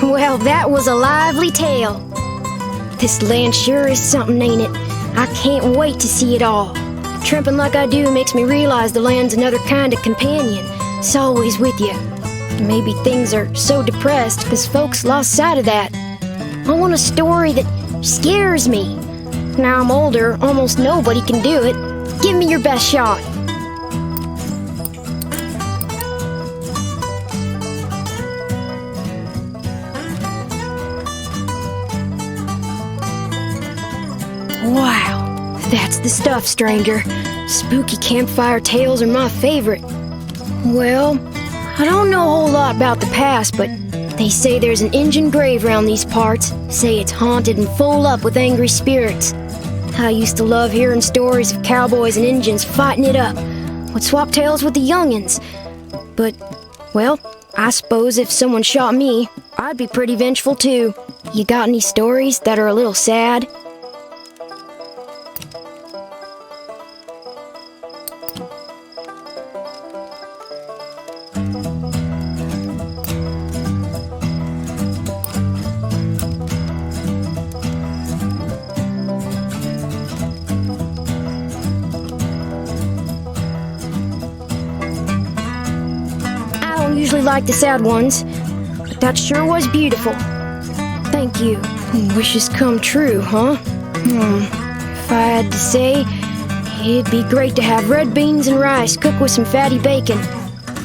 Well, that was a lively tale. This land sure is something, ain't it? I can't wait to see it all. Tramping like I do makes me realize the land's another kind of companion. It's always with you. Maybe things are so depressed because folks lost sight of that. I want a story that scares me. Now I'm older, almost nobody can do it. Give me your best shot. Wow, that's the stuff, stranger. Spooky campfire tales are my favorite. Well, I don't know a whole lot about the past, but they say there's an Injun grave around these parts. Say it's haunted and full up with angry spirits. I used to love hearing stories of cowboys and Injuns fighting it up. Would swap tales with the youngins. But, well, I suppose if someone shot me, I'd be pretty vengeful too. You got any stories that are a little sad? Usually like the sad ones, but that sure was beautiful. Thank you. Wishes come true, huh? If I had to say, it'd be great to have red beans and rice cooked with some fatty bacon.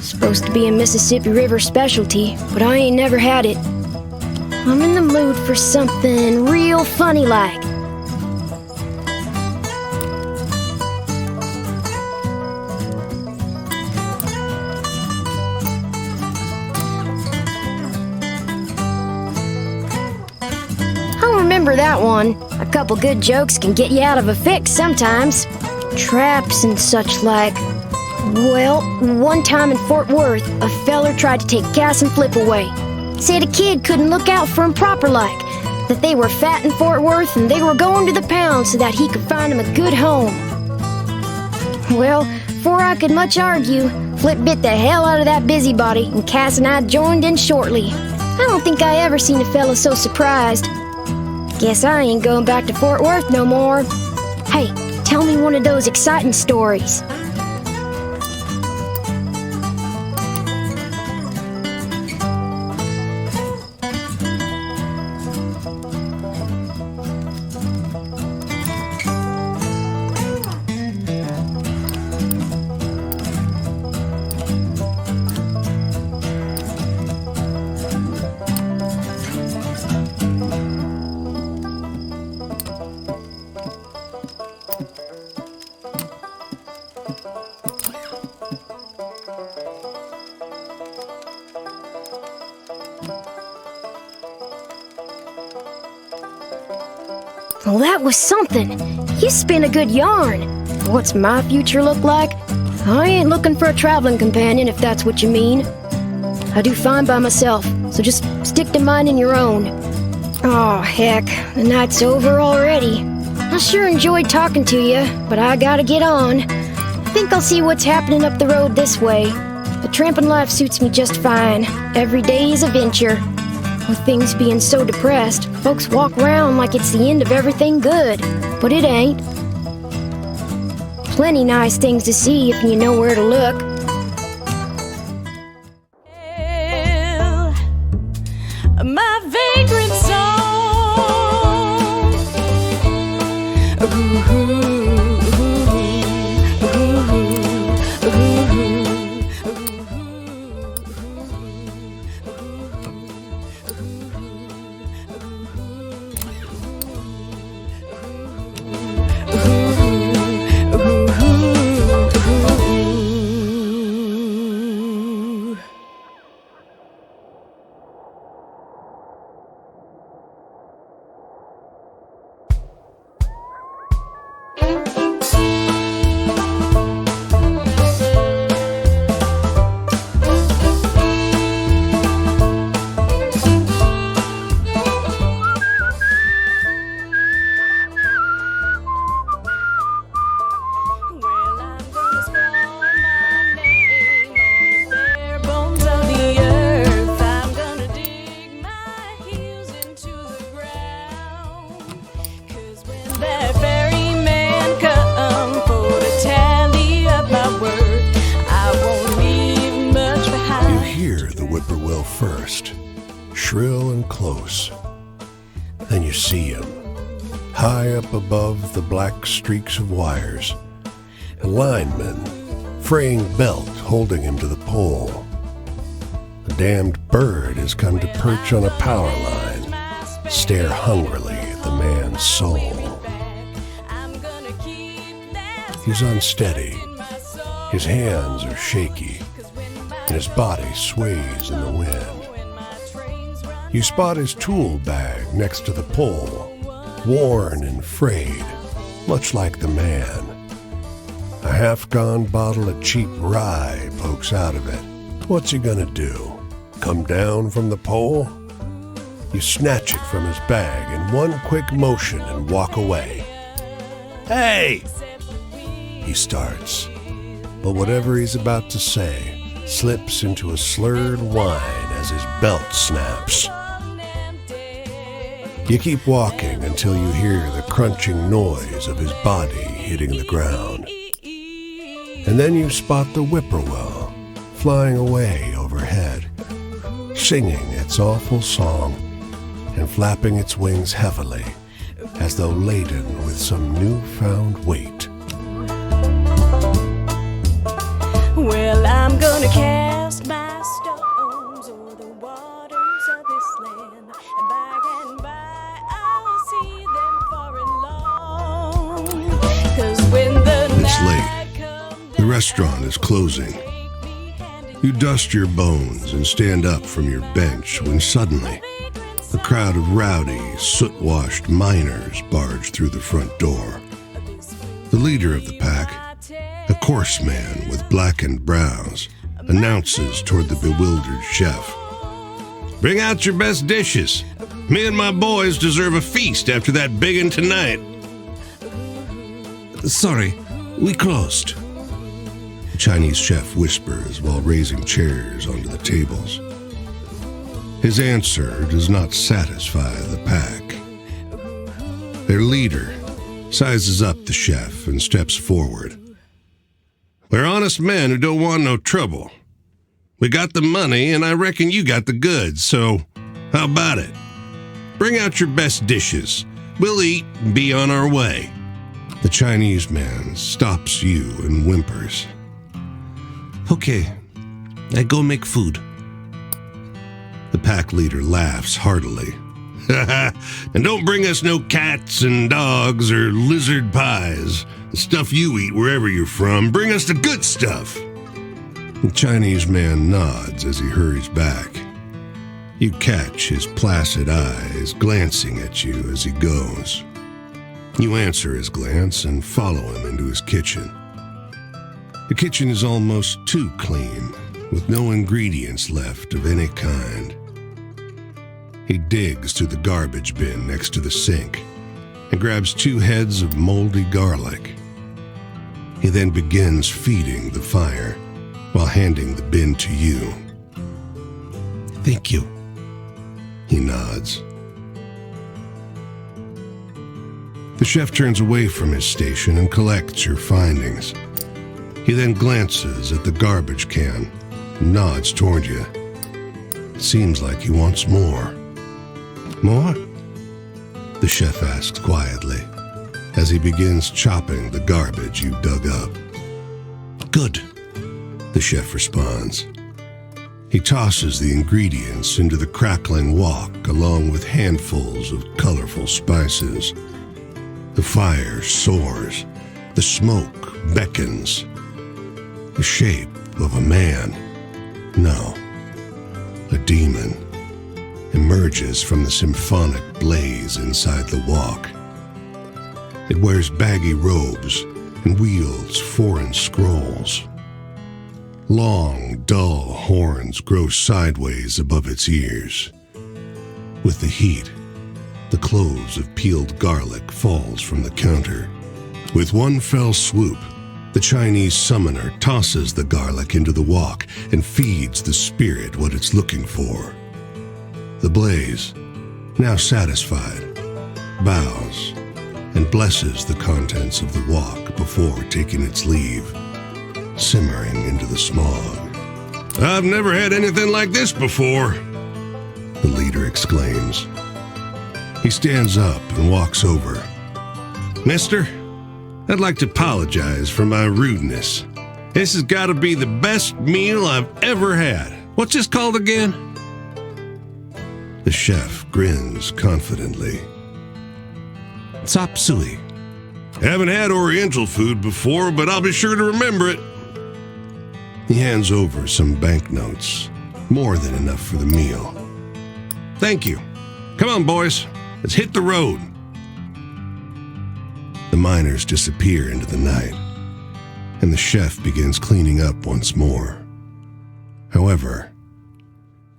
Supposed to be a Mississippi River specialty, but I ain't never had it. I'm in the mood for something real funny like. Remember that one. A couple good jokes can get you out of a fix sometimes. Traps and such like. Well, one time in Fort Worth, a feller tried to take Cass and Flip away. Said a kid couldn't look out for him proper like. That they were fat in Fort Worth and they were going to the pound so that he could find him a good home. Well, before I could much argue, Flip bit the hell out of that busybody and Cass and I joined in shortly. I don't think I ever seen a fella so surprised. Guess I ain't going back to Fort Worth no more. Hey, tell me one of those exciting stories. Well, that was something. You spin a good yarn. What's my future look like? I ain't looking for a traveling companion, if that's what you mean. I do fine by myself, so just stick to minding your own. Oh, heck, the night's over already. I sure enjoyed talking to you, but I gotta get on. I think I'll see what's happening up the road this way. The tramping life suits me just fine. Every day is a venture. With things being so depressed, folks walk around like it's the end of everything good, but it ain't. Plenty nice things to see if you know where to look. Well, whippoorwill first, shrill and close. Then you see him, high up above the black streaks of wires. A lineman, fraying belt holding him to the pole. A damned bird has come to perch on a power line, stare hungrily at the man's soul. He's unsteady. His hands are shaky, and his body sways in the wind. You spot his tool bag next to the pole, worn and frayed, much like the man. A half-gone bottle of cheap rye pokes out of it. What's he gonna do? Come down from the pole? You snatch it from his bag in one quick motion and walk away. "Hey!" he starts, but whatever he's about to say slips into a slurred whine as his belt snaps. You keep walking until you hear the crunching noise of his body hitting the ground. And then you spot the whippoorwill flying away overhead, singing its awful song and flapping its wings heavily as though laden with some newfound weight. Well, I'm gonna cast my stones o'er the waters of this land, and by I'll see them far and long. 'Cause when the It's night late. comes, The restaurant is closing. You dust your bones and stand up from your bench when suddenly a crowd of rowdy, soot-washed miners barge through the front door. The leader of the pack, a coarse man with blackened brows, announces toward the bewildered chef, "Bring out your best dishes. Me and my boys deserve a feast after that biggin' tonight." "Sorry, we closed," the Chinese chef whispers while raising chairs onto the tables. His answer does not satisfy the pack. Their leader sizes up the chef and steps forward. "We're honest men who don't want no trouble. We got the money, and I reckon you got the goods, so how about it? Bring out your best dishes. We'll eat and be on our way." The Chinese man stops you and whimpers. "Okay, I go make food." The pack leader laughs heartily. "And don't bring us no cats and dogs or lizard pies. The stuff you eat wherever you're from. Bring us the good stuff." The Chinese man nods as he hurries back. You catch his placid eyes glancing at you as he goes. You answer his glance and follow him into his kitchen. The kitchen is almost too clean, with no ingredients left of any kind. He digs through the garbage bin next to the sink and grabs 2 heads of moldy garlic. He then begins feeding the fire while handing the bin to you. "Thank you," he nods. The chef turns away from his station and collects your findings. He then glances at the garbage can and nods toward you. Seems like he wants more. "More?" the chef asks quietly as he begins chopping the garbage you dug up. "Good," the chef responds. He tosses the ingredients into the crackling wok along with handfuls of colorful spices. The fire soars. The smoke beckons. The shape of a man, no, a demon, emerges from the symphonic blaze inside the wok. It wears baggy robes and wields foreign scrolls. Long, dull horns grow sideways above its ears. With the heat, the cloves of peeled garlic falls from the counter. With one fell swoop, the Chinese summoner tosses the garlic into the wok and feeds the spirit what it's looking for. The blaze, now satisfied, bows and blesses the contents of the wok before taking its leave, simmering into the smog. I've never had anything like this before, the leader exclaims. He stands up and walks over. Mister, I'd like to apologize for my rudeness. This has got to be the best meal I've ever had. What's this called again? The chef grins confidently. Chop suey. Haven't had Oriental food before, but I'll be sure to remember it. He hands over some banknotes, more than enough for the meal. Thank you. Come on, boys. Let's hit the road. The miners disappear into the night, and the chef begins cleaning up once more. However,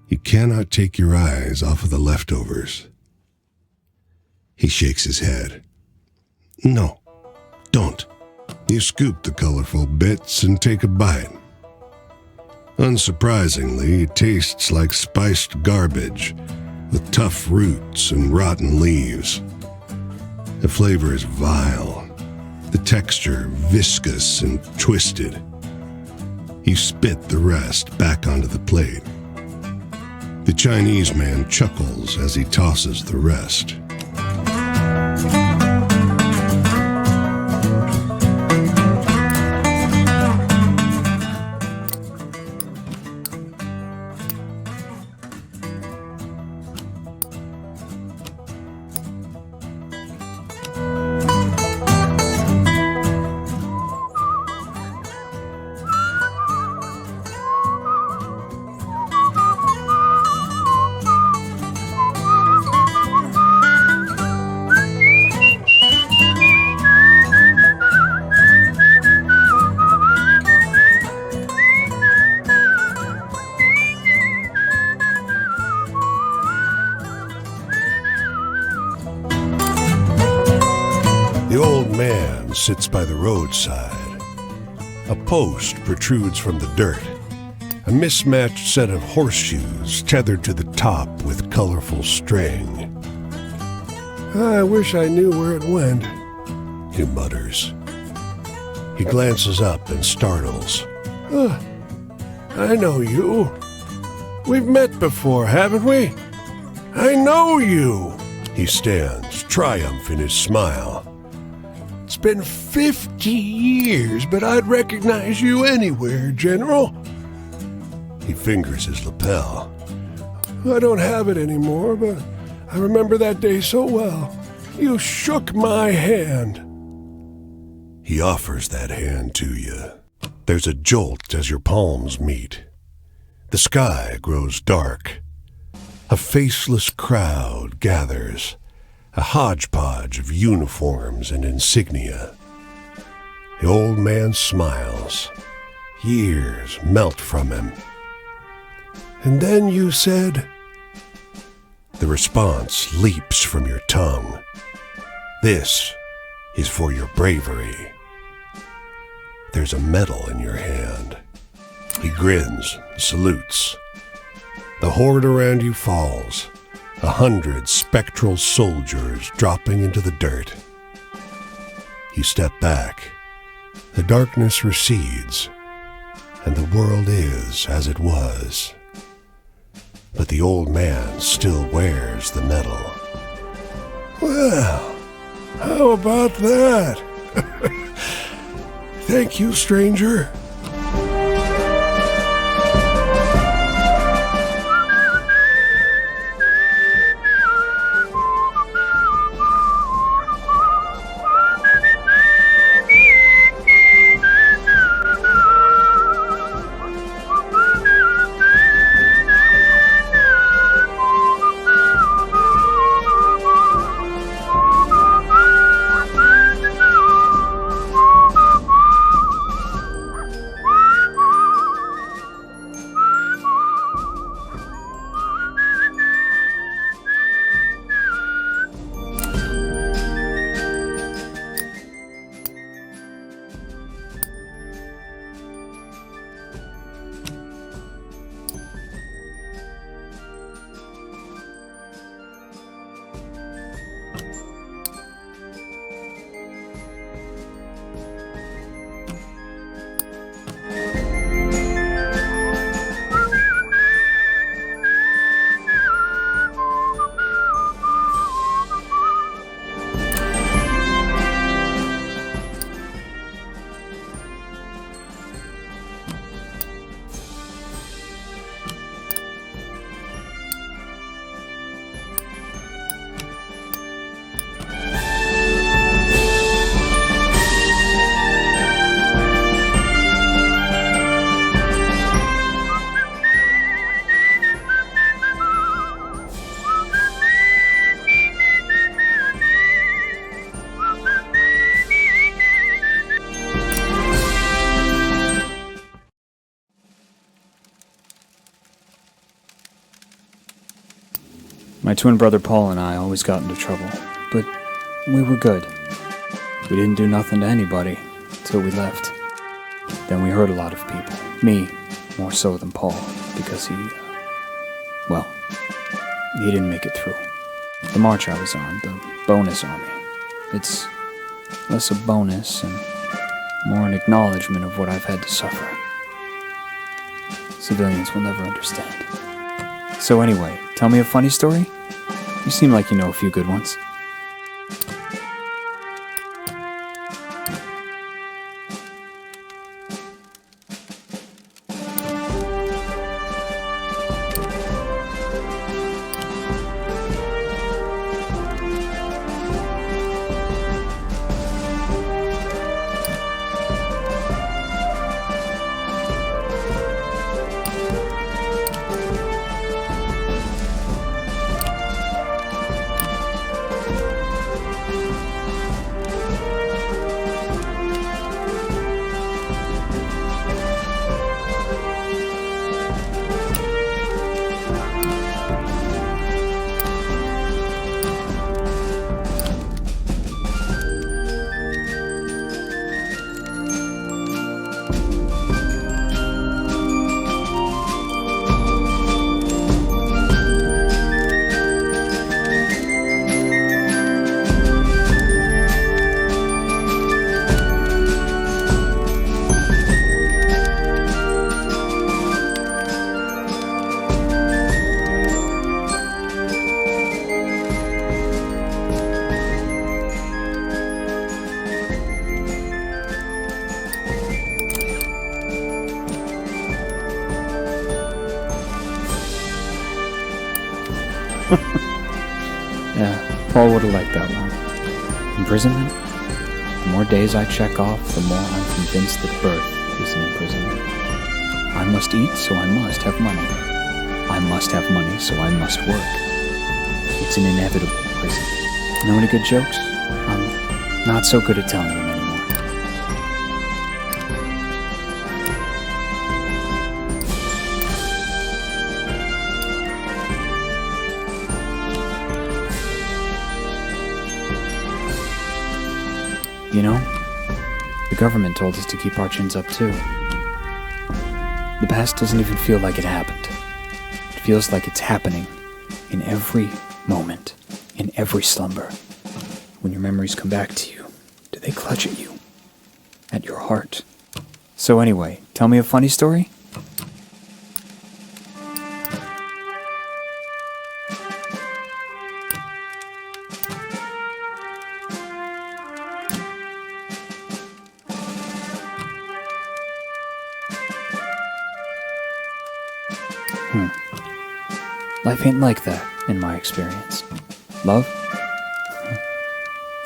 you cannot take your eyes off of the leftovers. He shakes his head. No, don't. You scoop the colorful bits and take a bite. Unsurprisingly, it tastes like spiced garbage with tough roots and rotten leaves. The flavor is vile, the texture viscous and twisted. You spit the rest back onto the plate. The Chinese man chuckles as he tosses the rest. The old man sits by the roadside. A post protrudes from the dirt. A mismatched set of horseshoes tethered to the top with colorful string. I wish I knew where it went, he mutters. He glances up and startles. I know you. We've met before, haven't we? I know you. He stands, triumph in his smile. It's been 50 years, but I'd recognize you anywhere, General. He fingers his lapel. I don't have it anymore, but I remember that day so well. You shook my hand. He offers that hand to you. There's a jolt as your palms meet. The sky grows dark. A faceless crowd gathers, a hodgepodge of uniforms and insignia. The old man smiles. Years melt from him. And then you said... The response leaps from your tongue. This is for your bravery. There's a medal in your hand. He grins, salutes. The horde around you falls. 100 spectral soldiers dropping into the dirt. You step back. The darkness recedes, and the world is as it was. But the old man still wears the medal. Well, how about that? Thank you, stranger. My twin brother Paul and I always got into trouble, but we were good. We didn't do nothing to anybody till we left. Then we hurt a lot of people. Me, more so than Paul, because he didn't make it through. The march I was on, the bonus army, it's less a bonus and more an acknowledgement of what I've had to suffer. Civilians will never understand. So anyway, tell me a funny story? You seem like you know a few good ones. Yeah, Paul would have liked that one. Imprisonment? The more days I check off, the more I'm convinced that birth is an imprisonment. I must eat, so I must have money. I must have money, so I must work. It's an inevitable prison. Know any good jokes? I'm not so good at telling them anymore. You know, the government told us to keep our chins up too. The past doesn't even feel like it happened. It feels like it's happening in every moment, in every slumber. When your memories come back to you, do they clutch at you? At your heart? So anyway, tell me a funny story? Life ain't like that, in my experience. Love?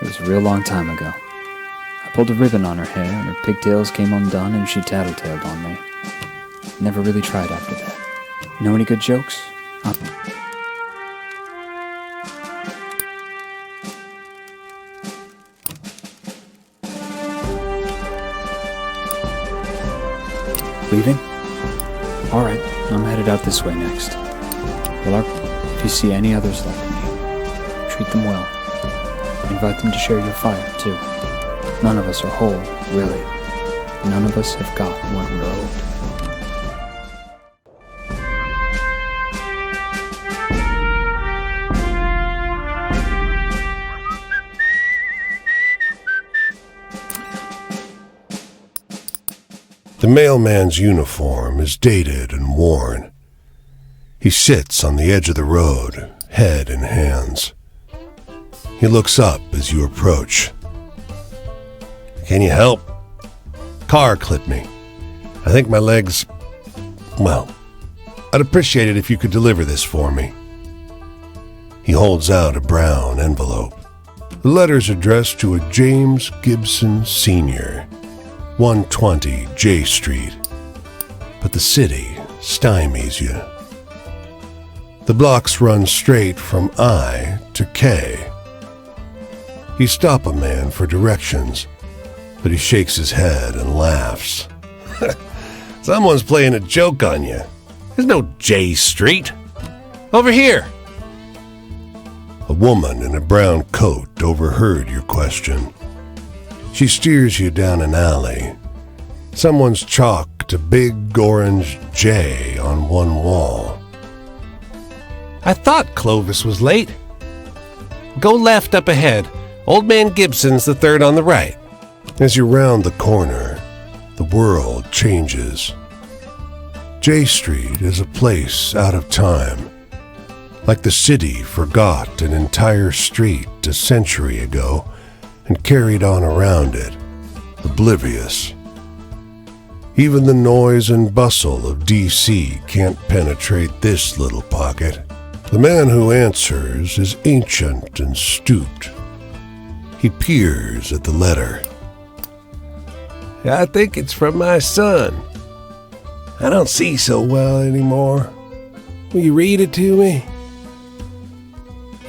It was a real long time ago. I pulled a ribbon on her hair, and her pigtails came undone, and she tattletaled on me. Never really tried after that. Know any good jokes? Leaving? Alright, I'm headed out this way next. Well, if you see any others like me, treat them well. Invite them to share your fire, too. None of us are whole, really. None of us have got what we're owed. The mailman's uniform is dated and worn. He sits on the edge of the road, head in hands. He looks up as you approach. Can you help? Car clipped me. I think my legs... Well, I'd appreciate it if you could deliver this for me. He holds out a brown envelope. The letter's addressed to a James Gibson Sr., 120 J Street. But the city stymies you. The blocks run straight from I to K. You stop a man for directions, but he shakes his head and laughs. Someone's playing a joke on you. There's no J Street. Over here. woman in a brown coat overheard your question. She steers you down an alley. Someone's chalked a big orange J on one wall. I thought Clovis was late. Go left up ahead. Old Man Gibson's the third on the right. As you round the corner, the world changes. J Street is a place out of time. Like the city forgot an entire street a century ago and carried on around it, oblivious. Even the noise and bustle of D.C. can't penetrate this little pocket. The man who answers is ancient and stooped. He peers at the letter. I think it's from my son. I don't see so well anymore. Will you read it to me?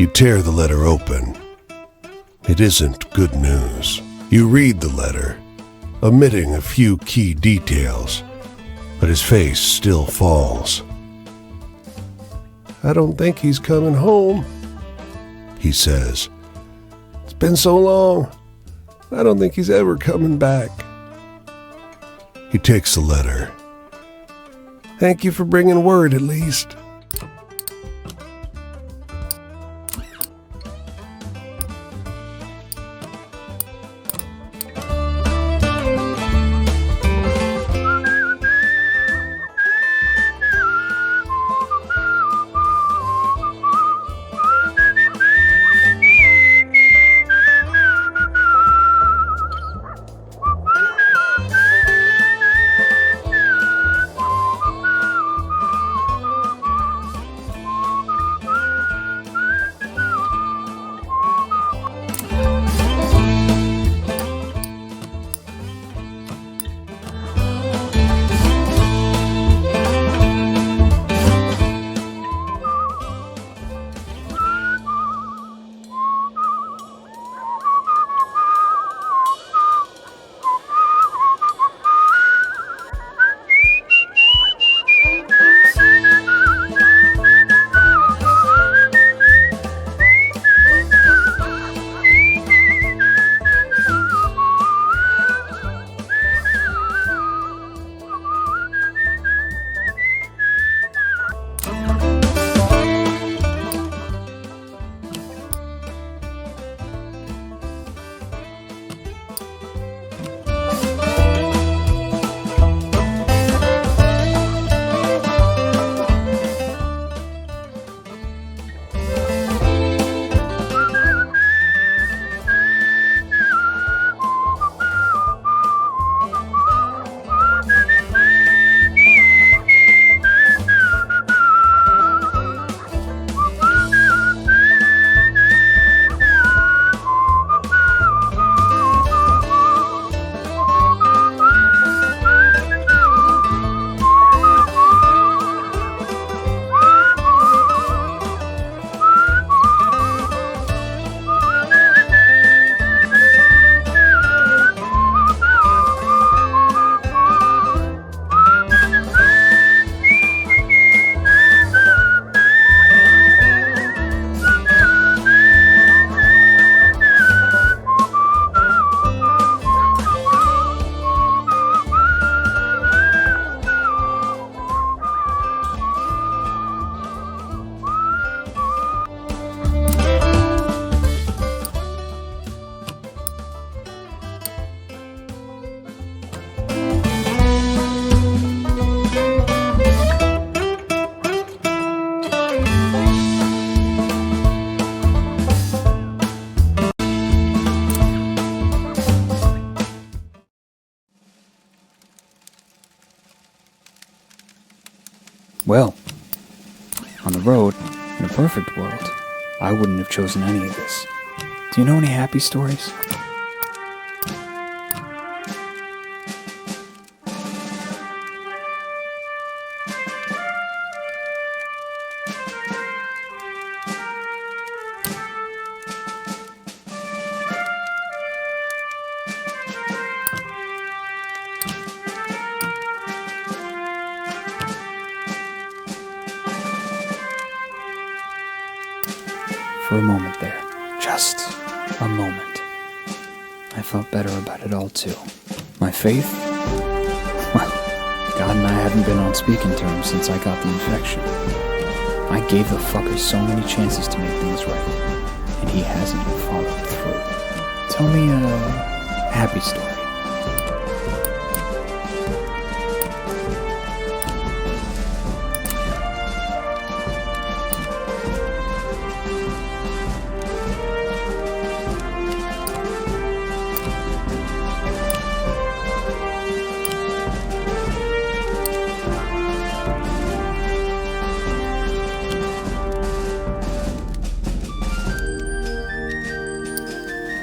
You tear the letter open. It isn't good news. You read the letter, omitting a few key details, but his face still falls. I don't think he's coming home, He says. It's been so long. I don't think he's ever coming back. He takes the letter. Thank you for bringing word, at least. Well, on the road, in a perfect world, I wouldn't have chosen any of this. Do you know any happy stories? For a moment there. Just a moment. I felt better about it all, too. My faith? Well, God and I haven't been on speaking terms since I got the infection. I gave the fucker so many chances to make things right, and he hasn't followed through. Tell me a happy story.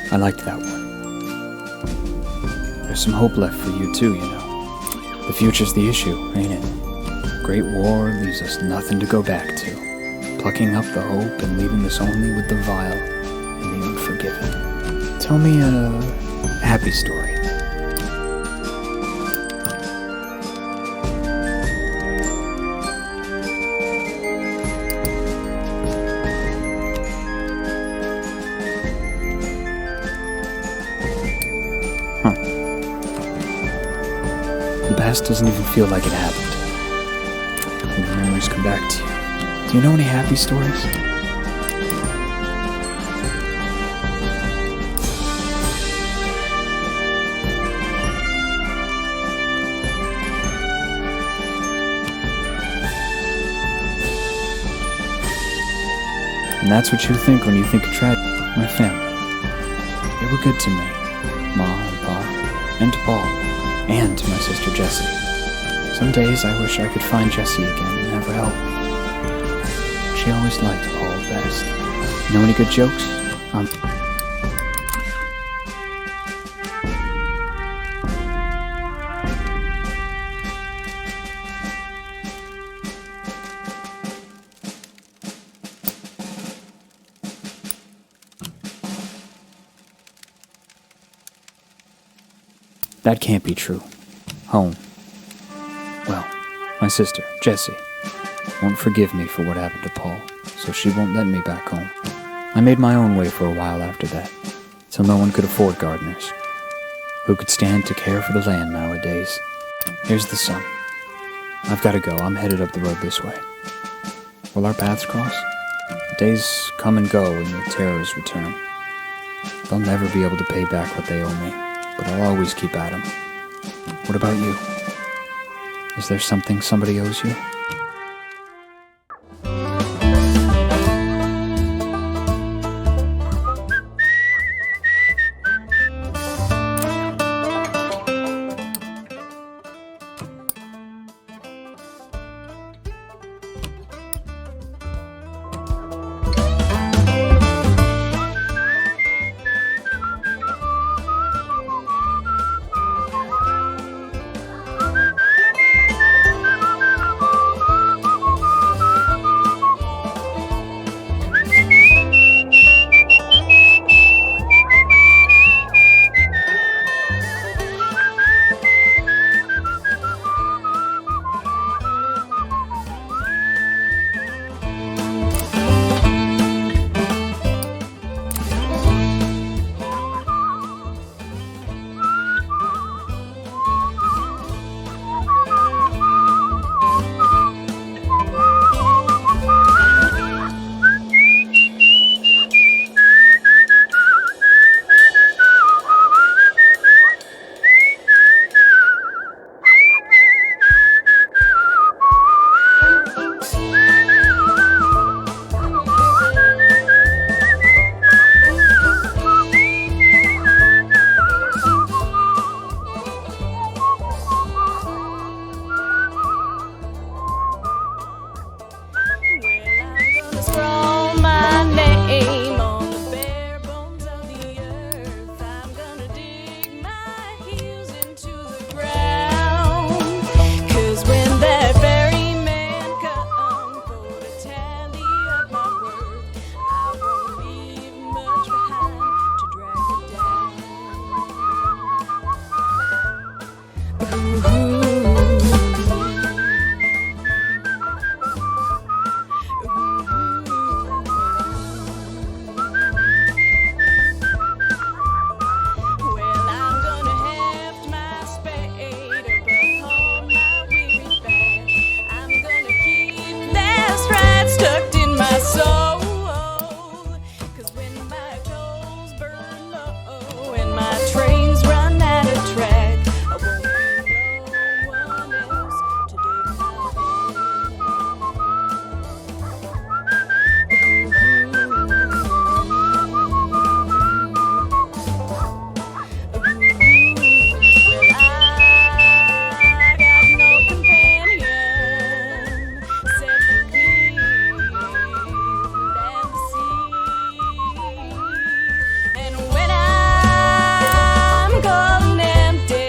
I liked that one. There's some hope left for you too, you know. The future's the issue, ain't it? Great War leaves us nothing to go back to. Plucking up the hope and leaving us only with the vile and the unforgiven. Tell me a happy story. The past doesn't even feel like it happened. When the memories come back to you. Do you know any happy stories? And that's what you think when you think of tragedy. My family. They were good to me. Ma and Pa. And to Paul. And to my sister Jessie. Some days I wish I could find Jessie again and have her help me. She always liked Paul best. Know any good jokes? That can't be true. Home. Well, my sister, Jessie, won't forgive me for what happened to Paul, so she won't let me back home. I made my own way for a while after that, till no one could afford gardeners. Who could stand to care for the land nowadays? Here's the sun. I've got to go. I'm headed up the road this way. Will our paths cross? Days come and go and the terrors return. They'll never be able to pay back what they owe me, but I'll always keep at 'em. What about you? Is there something somebody owes you?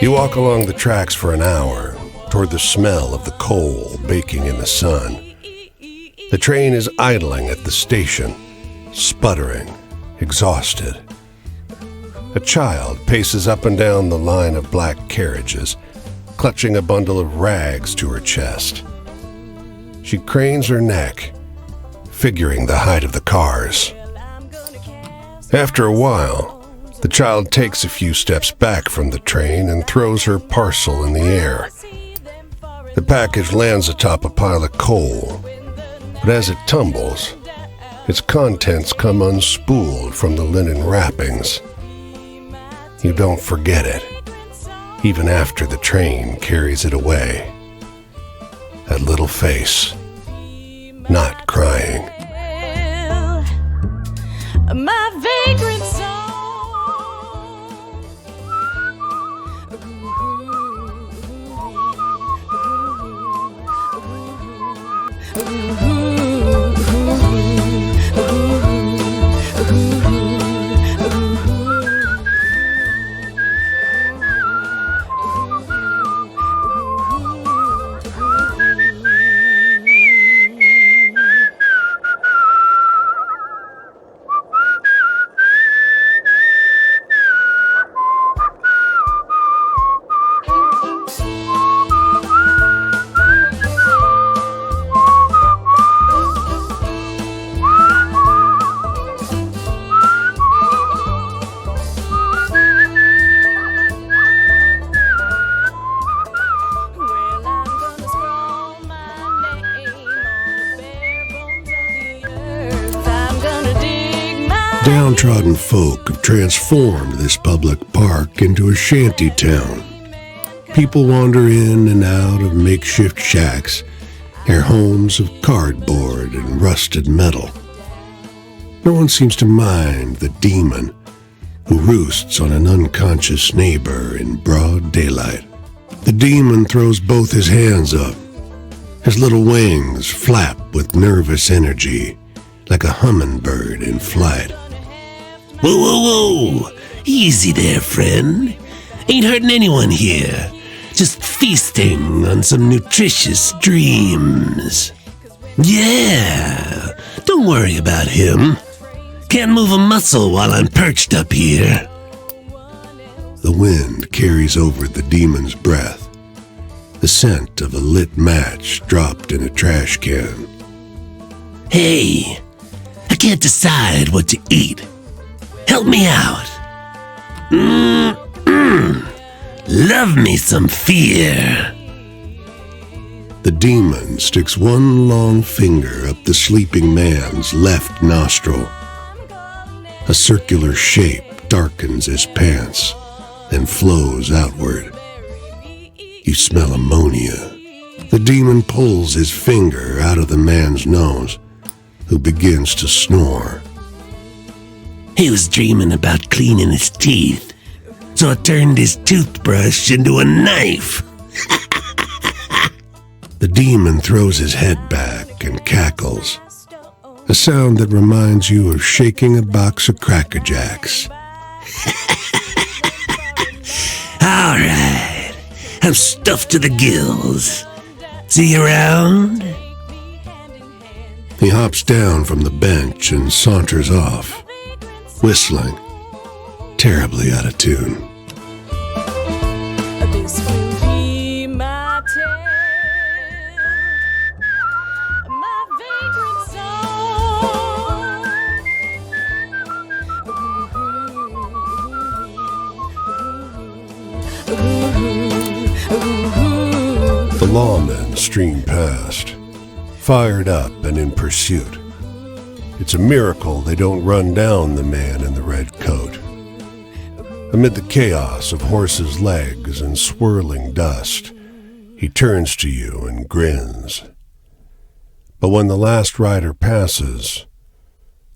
You walk along the tracks for an hour, toward the smell of the coal baking in the sun. The train is idling at the station, sputtering, exhausted. A child paces up and down the line of black carriages, clutching a bundle of rags to her chest. She cranes her neck, figuring the height of the cars. After a while, the child takes a few steps back from the train and throws her parcel in the air. The package lands atop a pile of coal, but as it tumbles, its contents come unspooled from the linen wrappings. You don't forget it, even after the train carries it away. That little face, not crying. My vagrant soul. Downtrodden folk have transformed this public park into a shanty town. People wander in and out of makeshift shacks, their homes of cardboard and rusted metal. No one seems to mind the demon who roosts on an unconscious neighbor in broad daylight. The demon throws both his hands up. His little wings flap with nervous energy, like a hummingbird in flight. Whoa, whoa, whoa! Easy there, friend. Ain't hurting anyone here. Just feasting on some nutritious dreams. Yeah, don't worry about him. Can't move a muscle while I'm perched up here. The wind carries over the demon's breath, the scent of a lit match dropped in a trash can. Hey, I can't decide what to eat. Help me out. Love me some fear. The demon sticks one long finger up the sleeping man's left nostril. A circular shape darkens his pants, then flows outward. You smell ammonia. The demon pulls his finger out of the man's nose, who begins to snore. He was dreaming about cleaning his teeth, so I turned his toothbrush into a knife. The demon throws his head back and cackles, a sound that reminds you of shaking a box of Cracker Jacks. All right, I'm stuffed to the gills. See you around? He hops down from the bench and saunters off, whistling, terribly out of tune. This will be my tale, my vagrant soul. The lawmen stream past, fired up and in pursuit. It's a miracle they don't run down the man in the red coat. Amid the chaos of horses' legs and swirling dust, he turns to you and grins. But when the last rider passes,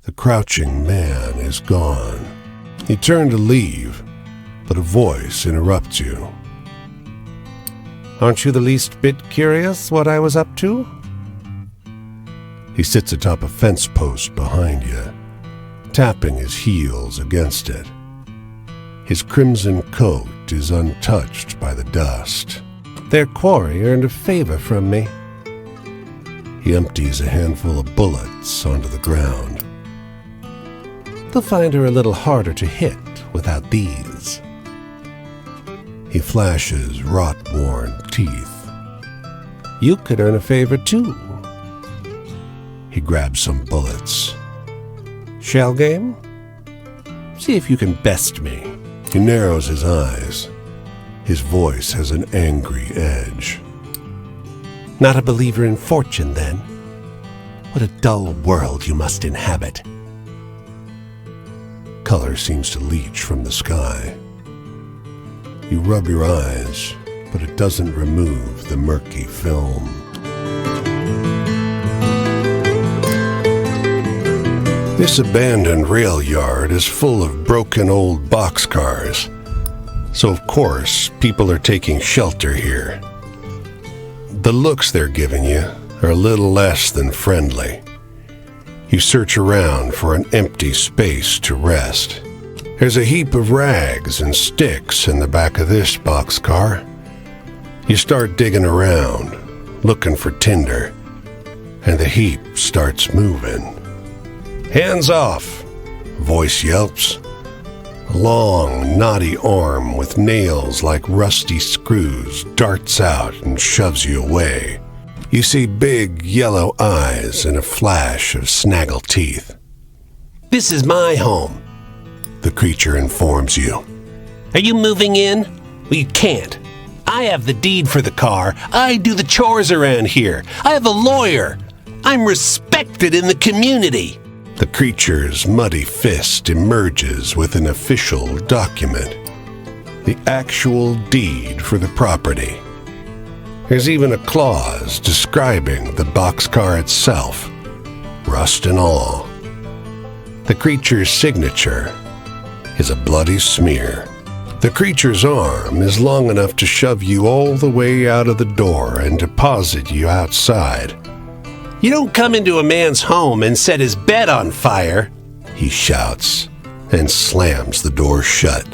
the crouching man is gone. You turn to leave, but a voice interrupts you. Aren't you the least bit curious what I was up to? He sits atop a fence post behind you, tapping his heels against it. His crimson coat loot is untouched by the dust. Their quarry earned a favor from me. He empties a handful of bullets onto the ground. They'll find her a little harder to hit without these. He flashes rot-worn teeth. You could earn a favor too. He grabs some bullets. Shell game? See if you can best me. He narrows his eyes. His voice has an angry edge. Not a believer in fortune, then? What a dull world you must inhabit. Color seems to leach from the sky. You rub your eyes, but it doesn't remove the murky film. This abandoned rail yard is full of broken old boxcars, so of course people are taking shelter here. The looks they're giving you are a little less than friendly. You search around for an empty space to rest. There's a heap of rags and sticks in the back of this boxcar. You start digging around, looking for tinder, and the heap starts moving. "Hands off!" a voice yelps. A long, knotty arm with nails like rusty screws darts out and shoves you away. You see big yellow eyes and a flash of snaggle teeth. This is my home, the creature informs you. Are you moving in? Well, you can't. I have the deed for the car. I do the chores around here. I have a lawyer. I'm respected in the community. The creature's muddy fist emerges with an official document. The actual deed for the property. There's even a clause describing the boxcar itself, rust and all. The creature's signature is a bloody smear. The creature's arm is long enough to shove you all the way out of the door and deposit you outside. You don't come into a man's home and set his bed on fire, he shouts and slams the door shut.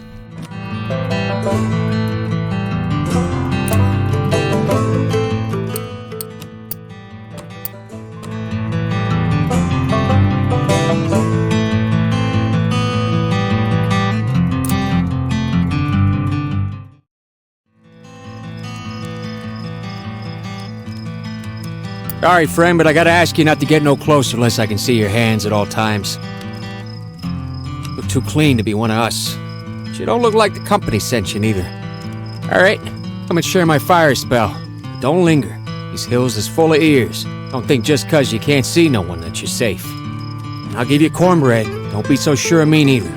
Sorry, friend, but I gotta ask you not to get no closer unless I can see your hands at all times. Look too clean to be one of us. But you don't look like the company sent you neither. Alright, come and share my fire spell. Don't linger. These hills is full of ears. Don't think just 'cause you can't see no one that you're safe. And I'll give you cornbread. Don't be so sure of me neither.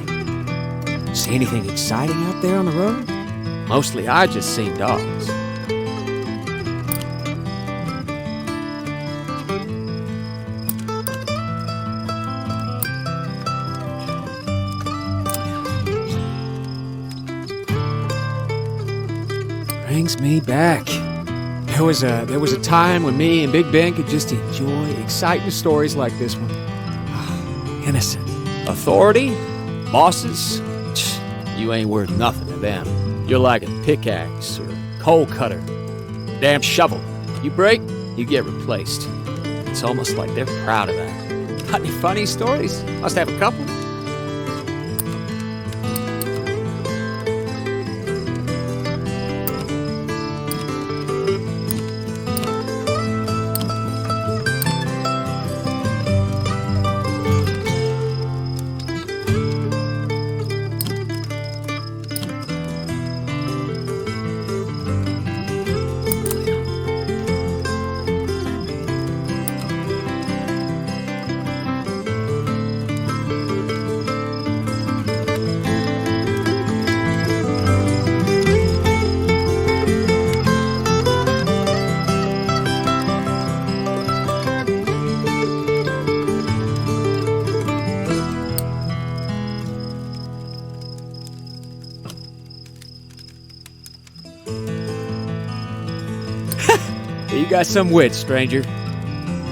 See anything exciting out there on the road? Mostly I just seen dogs. Brings me back. There was a time when me and Big Ben could just enjoy exciting stories like this one. Innocent. Authority? Bosses? You ain't worth nothing to them. You're like a pickaxe or a coal cutter. Damn shovel. You break, you get replaced. It's almost like they're proud of that. Got any funny stories? Must have a couple. You got some wit, stranger.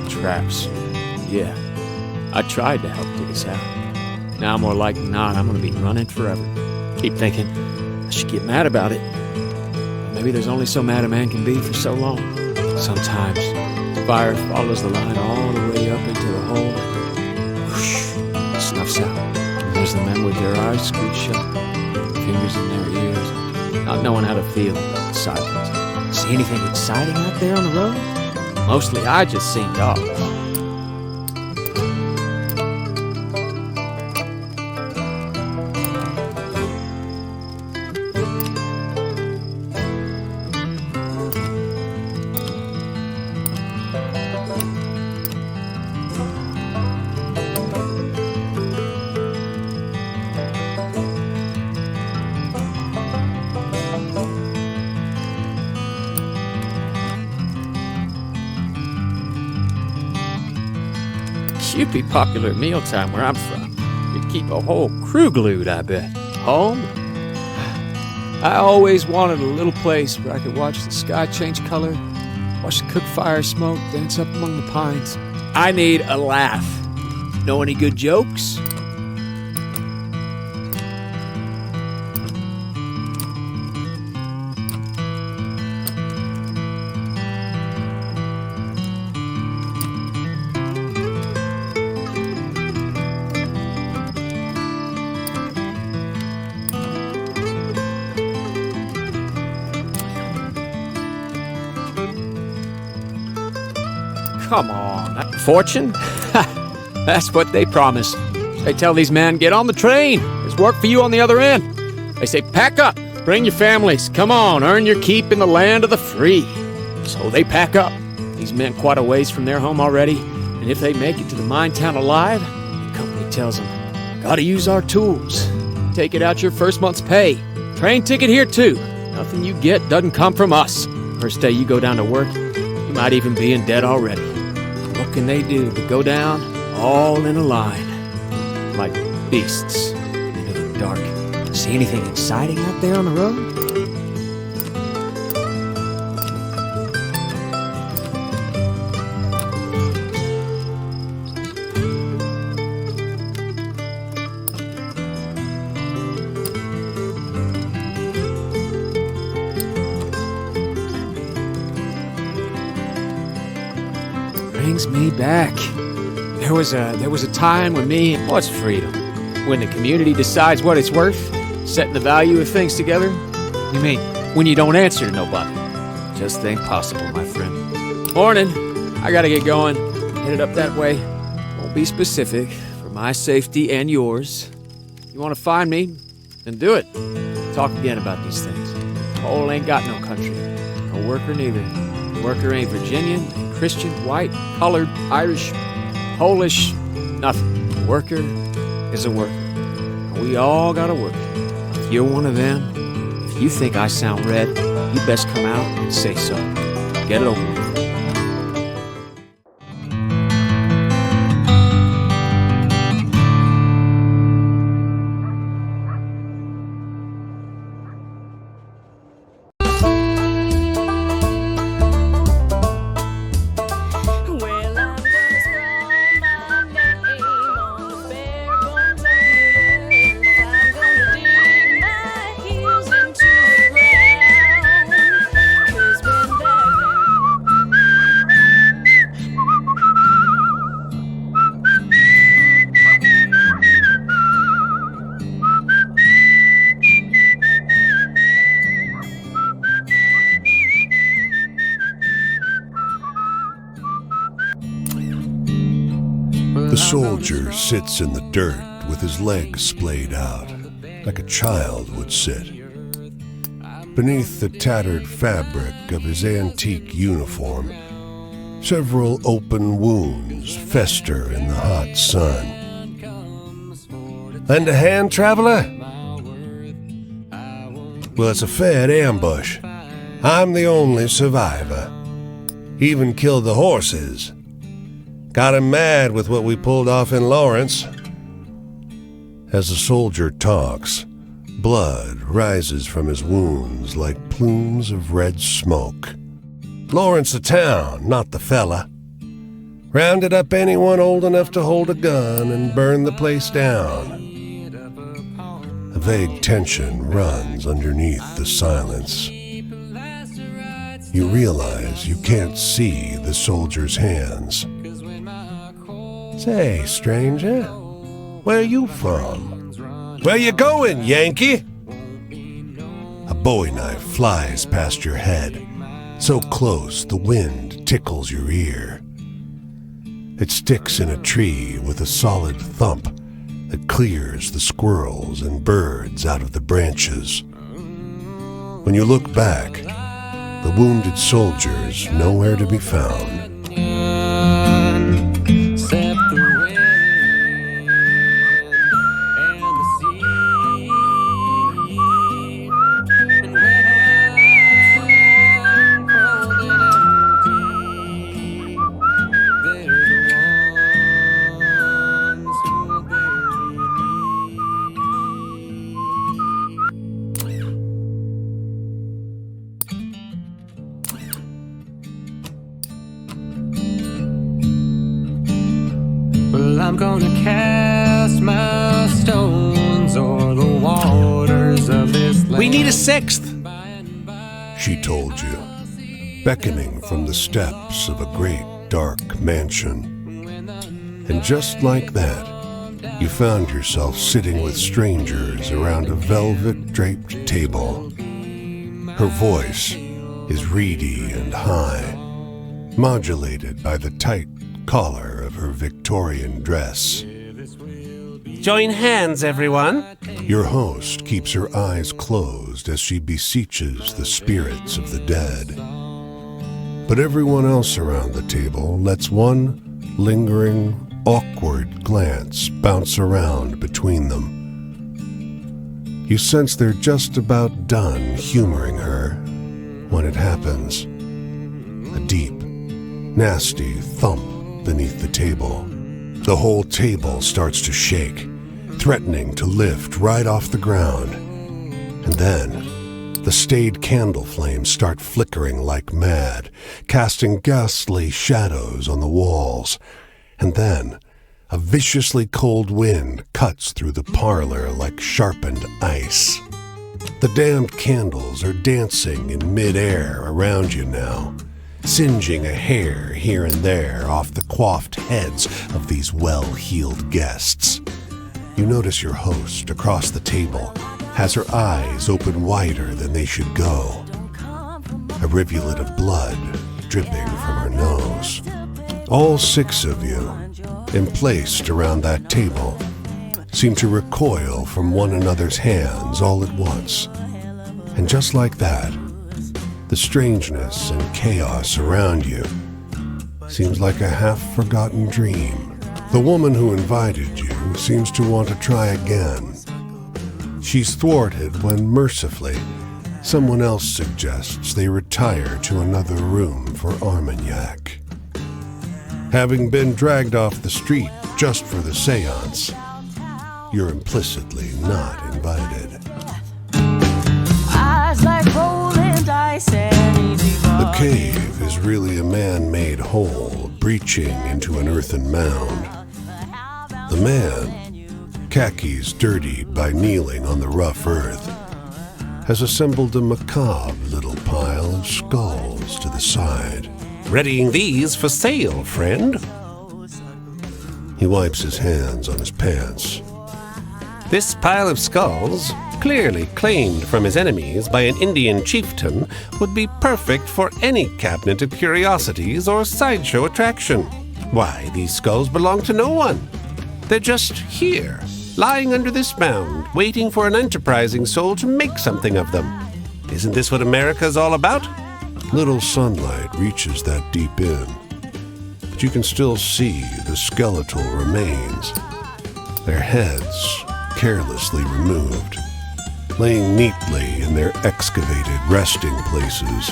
Traps. Yeah. I tried to help dig us out. Now more like than not, I'm gonna be running forever. Keep thinking, I should get mad about it. But maybe there's only so mad a man can be for so long. Sometimes fire follows the line all the way up into the hole and whoosh, snuffs out. And there's the men with their eyes screwed shut, fingers in their ears, not knowing how to feel silence. See anything exciting out there on the road? Mostly I just seen dogs. You'd be popular at mealtime where I'm from. You'd keep a whole crew glued, I bet. Home? I always wanted a little place where I could watch the sky change color, watch the cook fire smoke dance up among the pines. I need a laugh. Know any good jokes? Come on. Fortune? That's what they promise. They tell these men, get on the train. There's work for you on the other end. They say, pack up. Bring your families. Come on, earn your keep in the land of the free. So they pack up. These men quite a ways from their home already. And if they make it to the mine town alive, the company tells them, gotta use our tools. Take it out your first month's pay. Train ticket here too. Nothing you get doesn't come from us. First day you go down to work, you might even be in debt already. What can they do but go down all in a line, like beasts into the dark? See anything exciting out there on the road? Brings me back. There was a time when what's freedom? When the community decides what it's worth, setting the value of things together? You mean when you don't answer to nobody? Just ain't possible, my friend. Morning. I gotta get going. Headed up that way. Won't be specific for my safety and yours. You want to find me? Then do it. Talk again about these things. Cole ain't got no country. No worker neither. Worker ain't Virginian, ain't Christian, white, colored, Irish, Polish, nothing. A worker is a worker. We all gotta work. If you're one of them, if you think I sound red, you best come out and say so. Get it over with. The soldier sits in the dirt with his legs splayed out, like a child would sit. Beneath the tattered fabric of his antique uniform, several open wounds fester in the hot sun. Lend a hand, traveler? Well, it's a Fed ambush. I'm the only survivor. Even killed the horses. Got him mad with what we pulled off in Lawrence. As the soldier talks, blood rises from his wounds like plumes of red smoke. Lawrence the town, not the fella. Rounded up anyone old enough to hold a gun and burned the place down. A vague tension runs underneath the silence. You realize you can't see the soldier's hands. Say, stranger, where you from? Where you going, Yankee? A bowie knife flies past your head, so close the wind tickles your ear. It sticks in a tree with a solid thump that clears the squirrels and birds out of the branches. When you look back, the wounded soldier's nowhere to be found. I'm gonna cast my stones o'er the waters of this land. We need a sixth, She told you, beckoning from the steps of a great dark mansion. And just like that, you found yourself sitting with strangers around a velvet-draped table. Her voice is reedy and high, modulated by the tight collar of her Victorian dress. Join hands, everyone. Your host keeps her eyes closed as she beseeches the spirits of the dead. But everyone else around the table lets one lingering, awkward glance bounce around between them. You sense they're just about done humoring her when it happens. A deep, nasty thump beneath the table. The whole table starts to shake, threatening to lift right off the ground. And then, the staid candle flames start flickering like mad, casting ghastly shadows on the walls. And then, a viciously cold wind cuts through the parlor like sharpened ice. The damned candles are dancing in mid-air around you now, singeing a hair here and there off the coiffed heads of these well-heeled guests. You notice your host across the table has her eyes open wider than they should go, a rivulet of blood dripping from her nose. All six of you, emplaced around that table, seem to recoil from one another's hands all at once. And just like that, the strangeness and chaos around you seems like a half-forgotten dream. The woman who invited you seems to want to try again. She's thwarted when, mercifully, someone else suggests they retire to another room for Armagnac. Having been dragged off the street just for the seance, you're implicitly not invited. Eyes like rolling dice and easy The cave is really a man-made hole breaching into an earthen mound. The man, khakis dirtied by kneeling on the rough earth, has assembled a macabre little pile of skulls to the side. Readying these for sale, friend. He wipes his hands on his pants. This pile of skulls, clearly claimed from his enemies by an Indian chieftain, would be perfect for any cabinet of curiosities or sideshow attraction. Why, these skulls belong to no one. They're just here, lying under this mound, waiting for an enterprising soul to make something of them. Isn't this what America's all about? Little sunlight reaches that deep in, but you can still see the skeletal remains, their heads carelessly removed, laying neatly in their excavated resting places,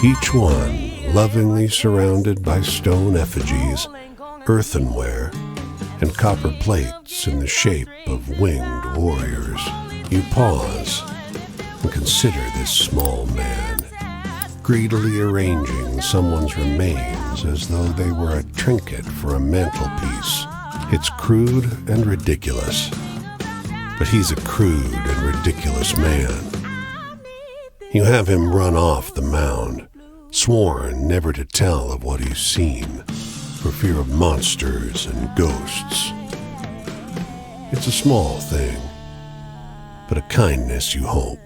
each one lovingly surrounded by stone effigies, earthenware, and copper plates in the shape of winged warriors. You pause and consider this small man, greedily arranging someone's remains as though they were a trinket for a mantelpiece. It's crude and ridiculous. but he's a crude and ridiculous man. You have him run off the mound, sworn never to tell of what he's seen, for fear of monsters and ghosts. It's a small thing, but a kindness you hope.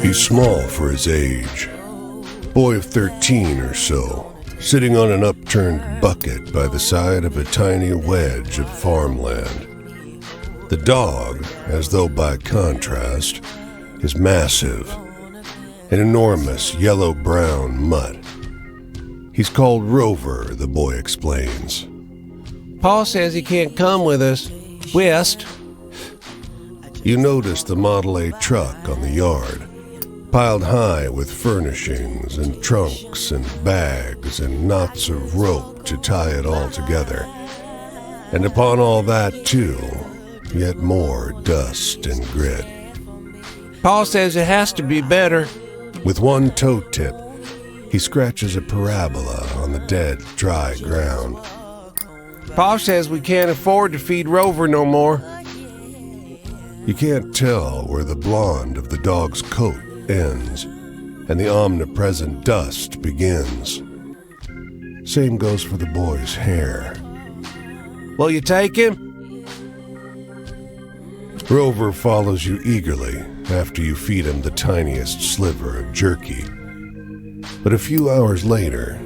He's small for his age, boy of 13 or so, sitting on an upturned bucket by the side of a tiny wedge of farmland. The dog, as though by contrast, is massive, an enormous yellow-brown mutt. He's called Rover, the boy explains. Paul says he can't come with us west. You notice the Model A truck on the yard, piled high with furnishings and trunks and bags and knots of rope to tie it all together. And upon all that, too, yet more dust and grit. Paul says it has to be better. With one toe tip, he scratches a parabola on the dead, dry ground. Paul says we can't afford to feed Rover no more. You can't tell where the blonde of the dog's coat ends and the omnipresent dust begins. Same goes for the boy's hair. Will you take him? Rover follows you eagerly after you feed him the tiniest sliver of jerky. But a few hours later,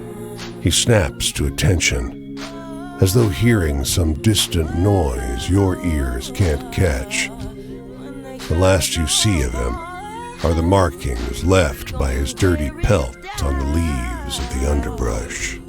he snaps to attention, as though hearing some distant noise your ears can't catch. The last you see of him are the markings left by his dirty pelt on the leaves of the underbrush.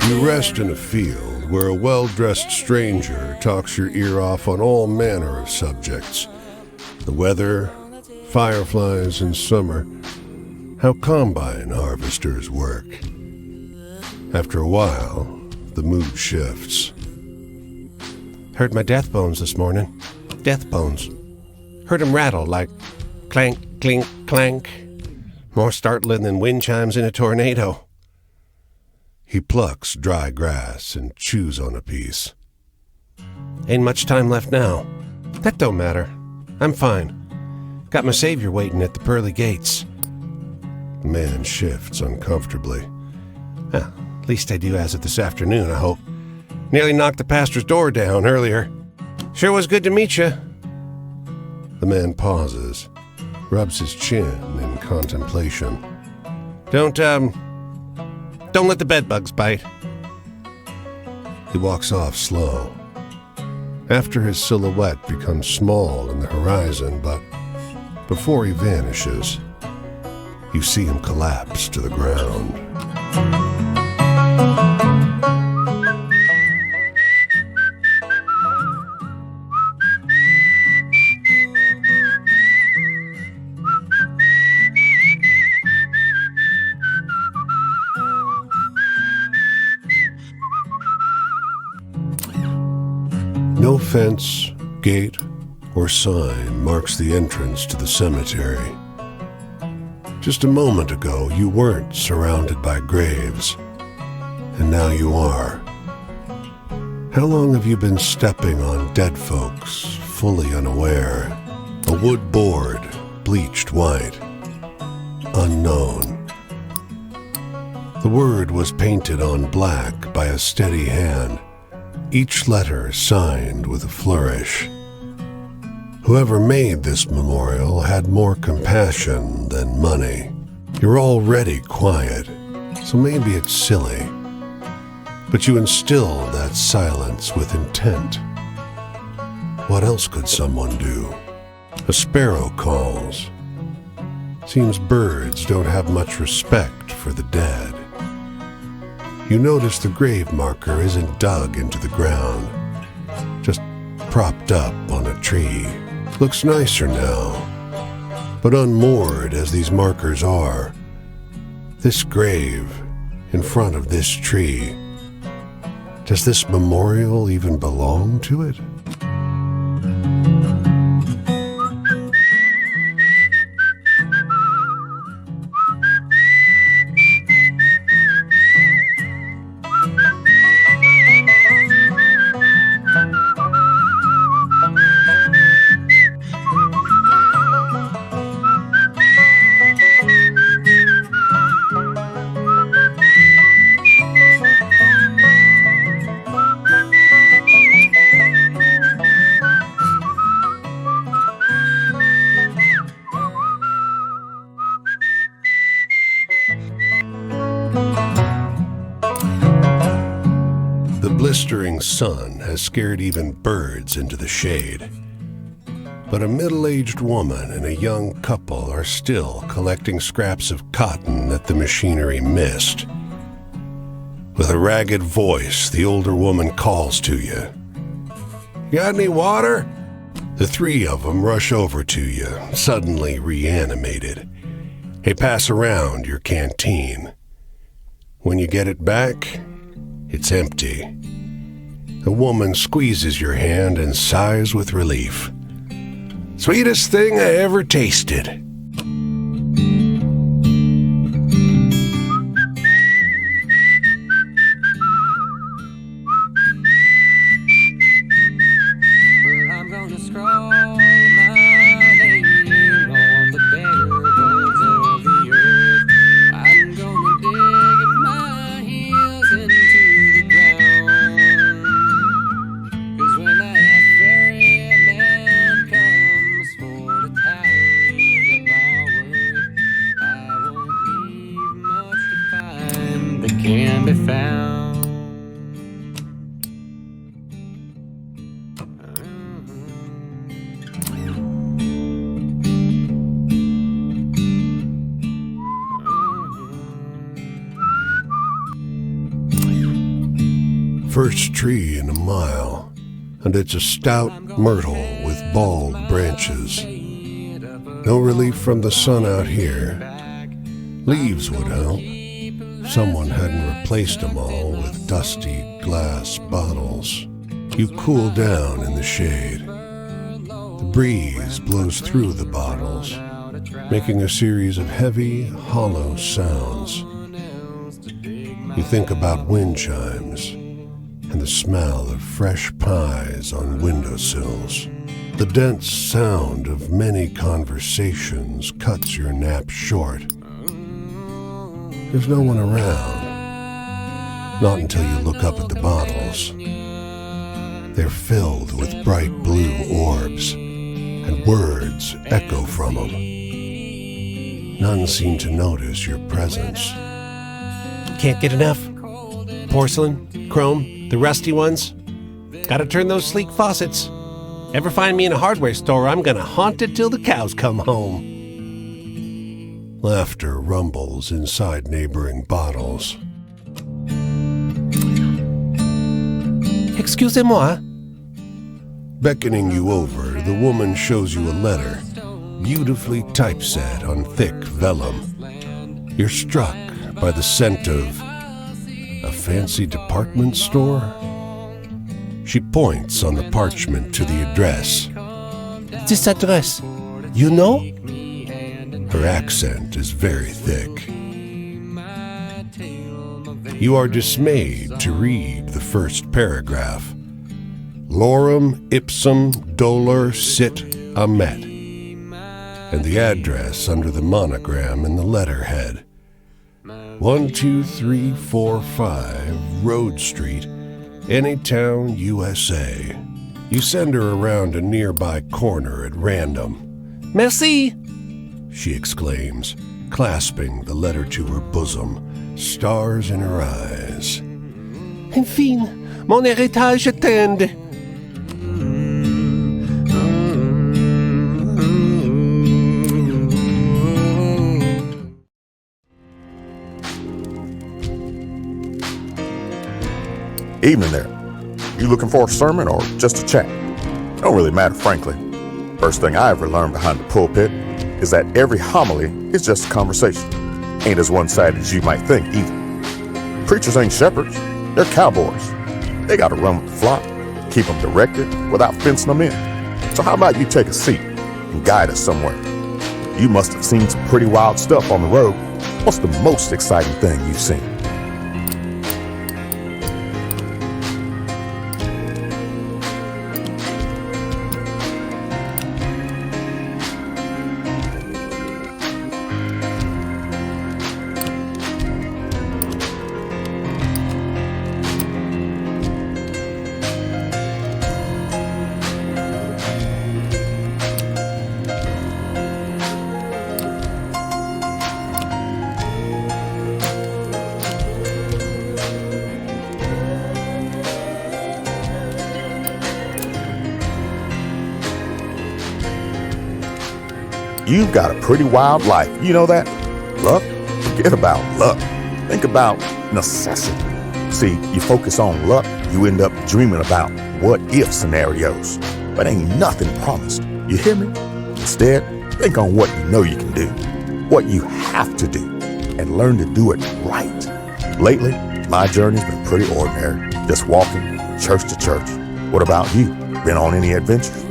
You rest in a field where a well-dressed stranger talks your ear off on all manner of subjects. The weather, fireflies in summer, how combine harvesters work. After a while, the mood shifts. Heard my death bones this morning. Death bones. Heard 'em rattle like clank, clink, clank. More startling than wind chimes in a tornado. He plucks dry grass and chews on a piece. Ain't much time left now. That don't matter. I'm fine. Got my savior waiting at the pearly gates. The man shifts uncomfortably. At least I do as of this afternoon, I hope. Nearly knocked the pastor's door down earlier. Sure was good to meet you. The man pauses, rubs his chin in contemplation. Don't let the bedbugs bite. He walks off slow. After his silhouette becomes small in the horizon, but before he vanishes, you see him collapse to the ground. No fence, gate, or sign marks the entrance to the cemetery. Just a moment ago, you weren't surrounded by graves, and now you are. How long have you been stepping on dead folks, fully unaware? A wood board, bleached white. Unknown. The word was painted on black by a steady hand, each letter signed with a flourish. Whoever made this memorial had more compassion than money. You're already quiet, so maybe it's silly. But you instill that silence with intent. What else could someone do? A sparrow calls. Seems birds don't have much respect for the dead. You notice the grave marker isn't dug into the ground, just propped up on a tree. Looks nicer now, but unmoored as these markers are, this grave in front of this tree, does this memorial even belong to it? The blistering sun has scared even birds into the shade. But a middle-aged woman and a young couple are still collecting scraps of cotton that the machinery missed. With a ragged voice, the older woman calls to you. "Got any water?" The three of them rush over to you, suddenly reanimated. They pass around your canteen. When you get it back, it's empty. The woman squeezes your hand and sighs with relief. "Sweetest thing I ever tasted." Well, I'm gonna scroll my name on the bare bones of the earth. I'm gonna dig my heels into the ground. 'Cause when that ferryman comes for to tally up my worth, I won't leave much to find that can be found. First tree in a mile, and it's a stout myrtle with bald branches. No relief from the sun out here. Leaves would help. Someone hadn't replaced them all with dusty glass bottles. You cool down in the shade. The breeze blows through the bottles, making a series of heavy, hollow sounds. You think about wind chimes and the smell of fresh pies on windowsills. The dense sound of many conversations cuts your nap short. There's no one around. Not until you look up at the bottles. They're filled with bright blue orbs, and words echo from them. None seem to notice your presence. Can't get enough. Porcelain, chrome, the rusty ones. Gotta turn those sleek faucets. Ever find me in a hardware store, I'm gonna haunt it till the cows come home. Laughter rumbles inside neighboring bottles. Excusez-moi. Beckoning you over, the woman shows you a letter, beautifully typeset on thick vellum. You're struck by the scent of a fancy department store? She points on the parchment to the address. This address, you know? Her accent is very thick. You are dismayed to read the first paragraph. Lorem ipsum dolor sit amet. And the address under the monogram in the letterhead. 12345 Road Street, Anytown, USA. You send her around a nearby corner at random. Merci! She exclaims, clasping the letter to her bosom, stars in her eyes. Enfin, mon héritage attend. Evening there. You looking for a sermon or just a chat? Don't really matter, frankly. First thing I ever learned behind the pulpit is that every homily is just a conversation. Ain't as one-sided as you might think either. Preachers ain't shepherds, they're cowboys. They gotta run with the flock, keep them directed without fencing them in. So how about you take a seat and guide us somewhere? You must have seen some pretty wild stuff on the road. What's the most exciting thing you've seen? You've got a pretty wild life, you know that? Luck? Forget about luck. Think about necessity. See, you focus on luck, you end up dreaming about what-if scenarios. But ain't nothing promised, you hear me? Instead, think on what you know you can do, what you have to do, and learn to do it right. Lately, my journey's been pretty ordinary, just walking church to church. What about you? Been on any adventures?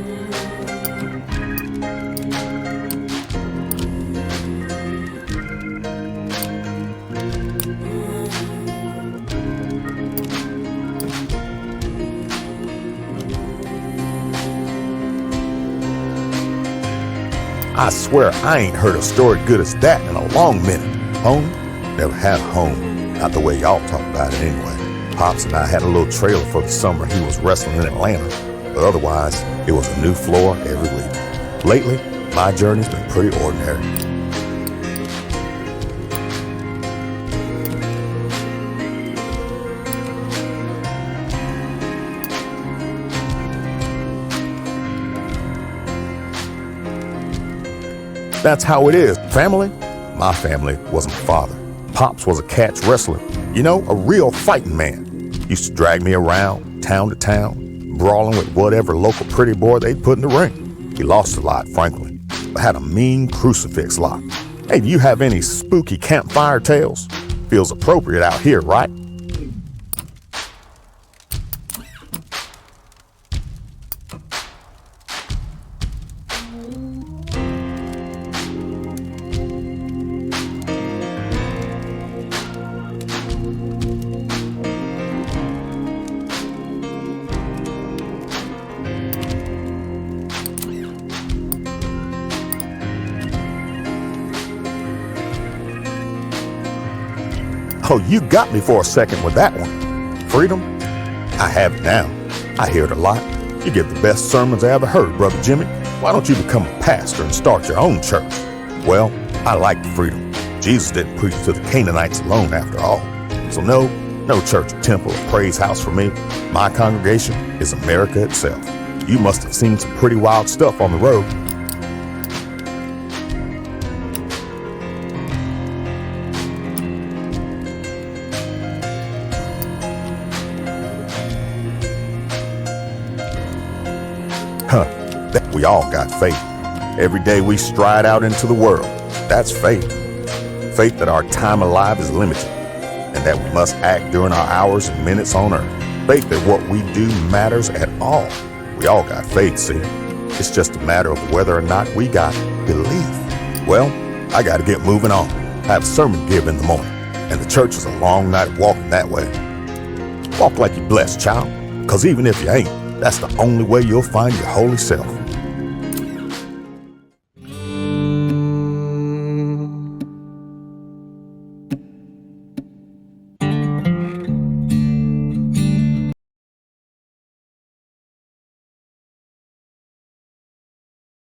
I swear I ain't heard a story good as that in a long minute. Home? Never had a home. Not the way y'all talk about it anyway. Pops and I had a little trailer for the summer he was wrestling in Atlanta. But otherwise, it was a new floor every week. Lately, my journey's been pretty ordinary. That's how it is. Family? My family was my father. Pops was a catch wrestler. You know, a real fighting man. Used to drag me around, town to town, brawling with whatever local pretty boy they'd put in the ring. He lost a lot, frankly, but had a mean crucifix lock. Hey, do you have any spooky campfire tales? Feels appropriate out here, right? Oh, you got me for a second with that one. Freedom? I have it now. I hear it a lot. You give the best sermons I ever heard, Brother Jimmy. Why don't you become a pastor and start your own church? Well, I like the freedom. Jesus didn't preach to the Canaanites alone after all. So no church or temple or praise house for me. My congregation is America itself. You must have seen some pretty wild stuff on the road. We all got faith. Every day we stride out into the world, that's faith. Faith that our time alive is limited, and that we must act during our hours and minutes on earth. Faith that what we do matters at all. We all got faith, see? It's just a matter of whether or not we got belief. Well, I gotta get moving on. I have a sermon to give in the morning, and the church is a long night walking that way. Walk like you're blessed, child, because even if you ain't, that's the only way you'll find your holy self.